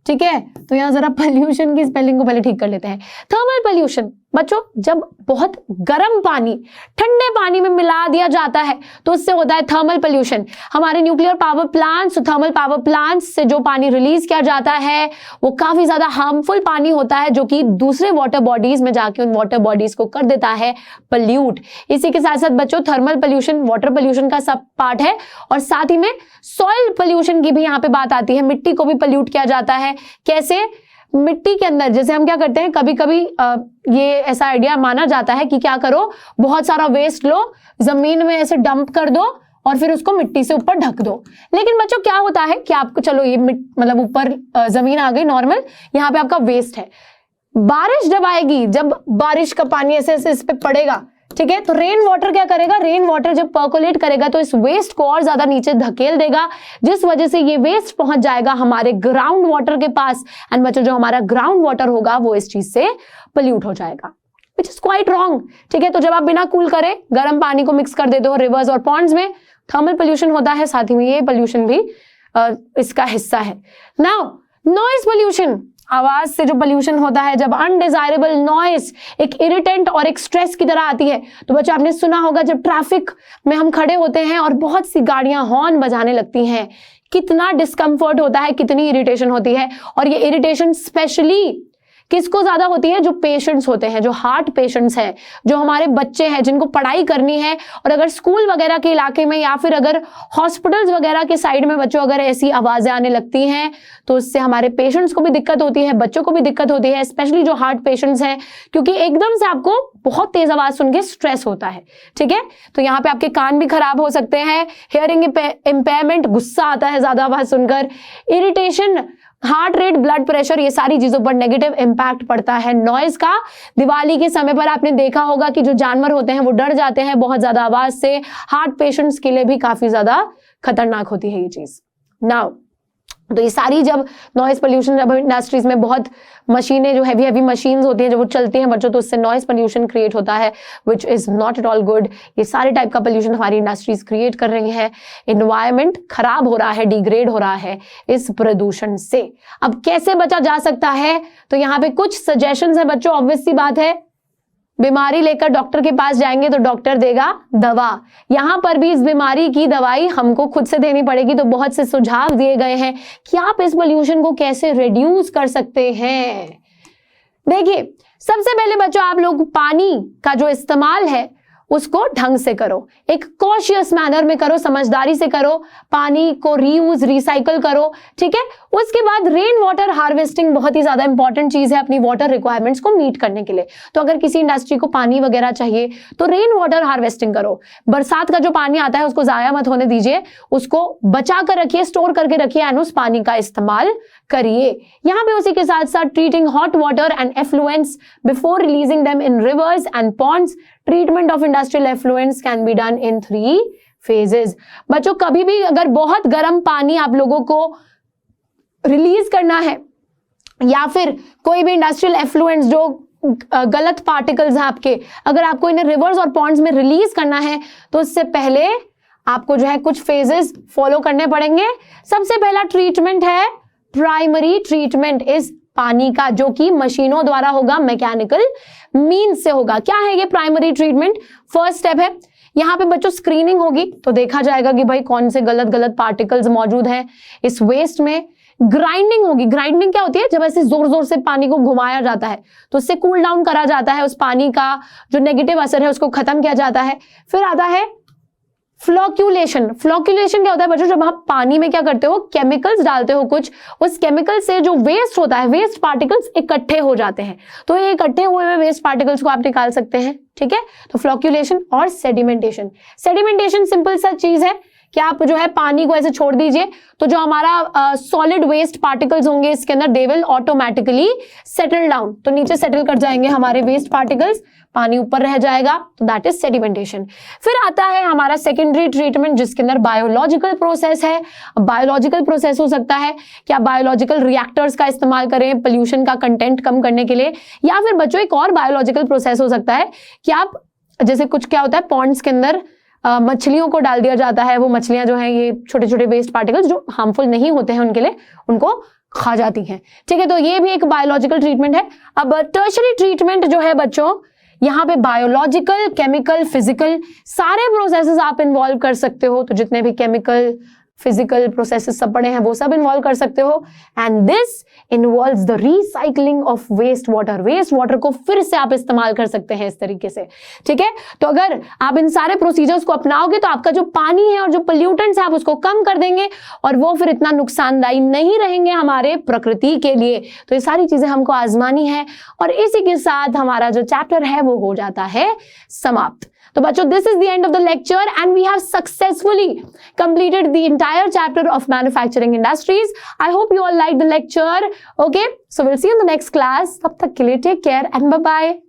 ठीक है। तो यहां जरा पोल्यूशन की स्पेलिंग को पहले ठीक कर लेते हैं। थर्मल पोल्यूशन बच्चों, जब बहुत गर्म पानी ठंडे पानी में मिला दिया जाता है तो उससे होता है थर्मल पोल्यूशन। हमारे nuclear power plants, thermal power plants से जो पानी रिलीज किया जाता है वो काफी ज्यादा हार्मफुल पानी होता है, जो कि दूसरे वाटर बॉडीज में जाके उन वाटर बॉडीज को कर देता है पोल्यूट। इसी के साथ साथ बच्चों थर्मल पोल्यूशन वाटर पोल्यूशन का सब पार्ट है, और साथ ही में सॉइल पोल्यूशन की भी यहाँ पे बात आती है। मिट्टी को भी पोल्यूट किया जाता है। कैसे? मिट्टी के अंदर जैसे हम क्या करते हैं, कभी कभी ये ऐसा आइडिया माना जाता है कि क्या करो, बहुत सारा वेस्ट लो, जमीन में ऐसे डंप कर दो और फिर उसको मिट्टी से ऊपर ढक दो। लेकिन बच्चों क्या होता है कि आपको, चलो ये मतलब ऊपर जमीन आ गई नॉर्मल, यहाँ पे आपका वेस्ट है। बारिश जब आएगी, जब बारिश का पानी ऐसे ऐसे इस पे पड़ेगा, ठीक है, तो रेन वाटर क्या करेगा? रेन वाटर जब पर्कोलेट करेगा तो इस वेस्ट को और ज्यादा नीचे धकेल देगा, जिस वजह से ये वेस्ट पहुंच जाएगा हमारे ग्राउंड वाटर के पास। एंड बच्चों जो हमारा ग्राउंड वाटर होगा वो इस चीज से पोल्यूट हो जाएगा, विच इज क्वाइट रॉन्ग, ठीक है। तो जब आप बिना कूल करे गर्म पानी को मिक्स कर देते हो रिवर्स और पॉन्ड्स में, थर्मल पोल्यूशन होता है, साथ ही में ये पोल्यूशन भी इसका हिस्सा है। नाउ नॉइज पोल्यूशन, आवाज से जो पोल्यूशन होता है, जब अनडिजायरेबल नॉइज एक इरिटेंट और एक स्ट्रेस की तरह आती है। तो बच्चों आपने सुना होगा जब ट्रैफिक में हम खड़े होते हैं और बहुत सी गाड़ियां हॉर्न बजाने लगती हैं, कितना डिस्कम्फर्ट होता है, कितनी इरिटेशन होती है। और ये इरिटेशन स्पेशली किसको ज्यादा होती है? जो पेशेंट्स होते हैं, जो हार्ट पेशेंट्स हैं, जो हमारे बच्चे हैं जिनको पढ़ाई करनी है, और अगर स्कूल वगैरह के इलाके में या फिर अगर हॉस्पिटल्स वगैरह के साइड में बच्चों अगर ऐसी आवाजें आने लगती हैं तो उससे हमारे पेशेंट्स को भी दिक्कत होती है, बच्चों को भी दिक्कत होती है, स्पेशली जो हार्ट पेशेंट्स हैं, क्योंकि एकदम से आपको बहुत तेज आवाज सुन के स्ट्रेस होता है, ठीक है। तो यहाँ पे आपके कान भी खराब हो सकते हैं, हियरिंग इम्पेयरमेंट, गुस्सा आता है ज्यादा आवाज सुनकर, irritation, heart rate, blood pressure, ये सारी चीजों पर नेगेटिव इंपैक्ट पड़ता है नॉइज का। दिवाली के समय पर आपने देखा होगा कि जो जानवर होते हैं वो डर जाते हैं बहुत ज्यादा आवाज से। हार्ट पेशेंट्स के लिए भी काफी ज्यादा खतरनाक होती है ये चीज। नाउ तो ये सारी जब नॉइज पोल्यूशन, जब इंडस्ट्रीज में बहुत मशीनें, जो हैवी मशीन्स होती हैं जब वो चलती हैं बच्चों, तो उससे नॉइज पोल्यूशन क्रिएट होता है, which is not at all good. ये सारे टाइप का पोल्यूशन हमारी इंडस्ट्रीज क्रिएट कर रही है। एनवायरमेंट खराब हो रहा है, डिग्रेड हो रहा है इस प्रदूषण से। अब कैसे बचा जा सकता है, तो यहाँ पे कुछ सजेशंस है बच्चों। ऑब्वियस सी बात है, बीमारी लेकर डॉक्टर के पास जाएंगे तो डॉक्टर देगा दवा, यहां पर भी इस बीमारी की दवाई हमको खुद से देनी पड़ेगी। तो बहुत से सुझाव दिए गए हैं कि आप इस पोल्यूशन को कैसे रिड्यूस कर सकते हैं। देखिए, सबसे पहले बच्चों, आप लोग पानी का जो इस्तेमाल है उसको ढंग से करो, एक कॉशियस मैनर में करो, समझदारी से करो, पानी को रीयूज, रिसाइकल करो, ठीक है। उसके बाद रेन वाटर हार्वेस्टिंग बहुत ही ज्यादा इंपॉर्टेंट चीज है अपनी वाटर रिक्वायरमेंट्स को मीट करने के लिए। तो अगर किसी इंडस्ट्री को पानी वगैरह चाहिए तो रेन वाटर हार्वेस्टिंग करो। बरसात का जो पानी आता है उसको जाया मत होने दीजिए, उसको बचा कर रखिए, स्टोर करके रखिए एंड उस पानी का इस्तेमाल करिए। यहाँ पे उसी के साथ साथ treating hot water and effluents before releasing them in rivers and ponds. Treatment of industrial effluents can be done in 3 phases। बच्चों, कभी भी अगर बहुत गर्म पानी आप लोगों को रिलीज करना है या फिर कोई भी इंडस्ट्रियल एफ्लुएंट्स जो गलत पार्टिकल्स हैं आपके, अगर आपको इन्हें रिवर्स और पॉन्ड्स में रिलीज करना है तो उससे पहले आपको जो है कुछ फेजेस फॉलो करने पड़ेंगे। सबसे पहला ट्रीटमेंट है प्राइमरी ट्रीटमेंट इस पानी का, जो कि मशीनों द्वारा होगा, मैकेनिकल मीन्स से होगा। क्या है ये प्राइमरी ट्रीटमेंट? फर्स्ट स्टेप है, यहाँ पे बच्चों स्क्रीनिंग होगी, तो देखा जाएगा कि भाई कौन से गलत पार्टिकल्स मौजूद हैं इस वेस्ट में। ग्राइंडिंग होगी। ग्राइंडिंग क्या होती है? जब ऐसे जोर जोर से पानी को घुमाया जाता है तो उससे कूल डाउन करा जाता है, उस पानी का जो नेगेटिव असर है उसको खत्म किया जाता है। फिर आता है फ्लोक्यूलेशन। फ्लोक्यूलेशन क्या होता है बच्चों? जब आप पानी में क्या करते हो, केमिकल्स डालते हो कुछ, उस केमिकल से जो वेस्ट होता है, वेस्ट पार्टिकल्स इकट्ठे हो जाते हैं, तो ये इकट्ठे हुए हुए वेस्ट पार्टिकल्स को आप निकाल सकते हैं, ठीक है। तो फ्लोक्यूलेशन और सेडिमेंटेशन। सेडिमेंटेशन सिंपल सा चीज है कि आप जो है पानी को ऐसे छोड़ दीजिए तो जो हमारा सॉलिड वेस्ट पार्टिकल्स होंगे इसके अंदर, they will automatically settle down, तो नीचे सेटल कर जाएंगे हमारे वेस्ट पार्टिकल्स, पानी ऊपर रह जाएगा, तो दैट इज सेडिमेंटेशन। फिर आता है हमारा सेकेंडरी ट्रीटमेंट जिसके अंदर बायोलॉजिकल प्रोसेस है। बायोलॉजिकल प्रोसेस हो सकता है कि आप बायोलॉजिकल रिएक्टर्स का इस्तेमाल करें पोल्यूशन का कंटेंट कम करने के लिए, या फिर बच्चों एक और बायोलॉजिकल प्रोसेस हो सकता है कि आप जैसे कुछ क्या होता है पॉन्ड्स के अंदर मछलियों को डाल दिया जाता है, वो मछलियां जो हैं ये छोटे छोटे वेस्ट पार्टिकल्स जो हार्मफुल नहीं होते हैं उनके लिए, उनको खा जाती हैं, ठीक है। तो ये भी एक बायोलॉजिकल ट्रीटमेंट है। अब टर्शरी ट्रीटमेंट जो है बच्चों, यहाँ पे बायोलॉजिकल, केमिकल, फिजिकल सारे प्रोसेसेस आप इन्वॉल्व कर सकते हो। तो जितने भी केमिकल, फिजिकल प्रोसेसेस सब पड़े हैं वो सब इन्वॉल्व कर सकते हो। And this involves the recycling of waste water. Waste water को फिर से आप इस्तेमाल कर सकते हैं इस तरीके से, ठीक है। तो अगर आप इन सारे प्रोसीजर्स को अपनाओगे तो आपका जो पानी है और जो पोल्यूटेंट्स है आप उसको कम कर देंगे और वो फिर इतना नुकसानदायी नहीं रहेंगे हमारे प्रकृति के लिए। तो ये सारी चीजें हमको आजमानी है और इसी के साथ हमारा जो चैप्टर है वो हो जाता है समाप्त। तो बच्चों, this is the end of the lecture and we have successfully completed the entire chapter of manufacturing industries. I hope you all liked the lecture. Okay, so we'll see you in the next class. तब तक के लिए take care and bye bye.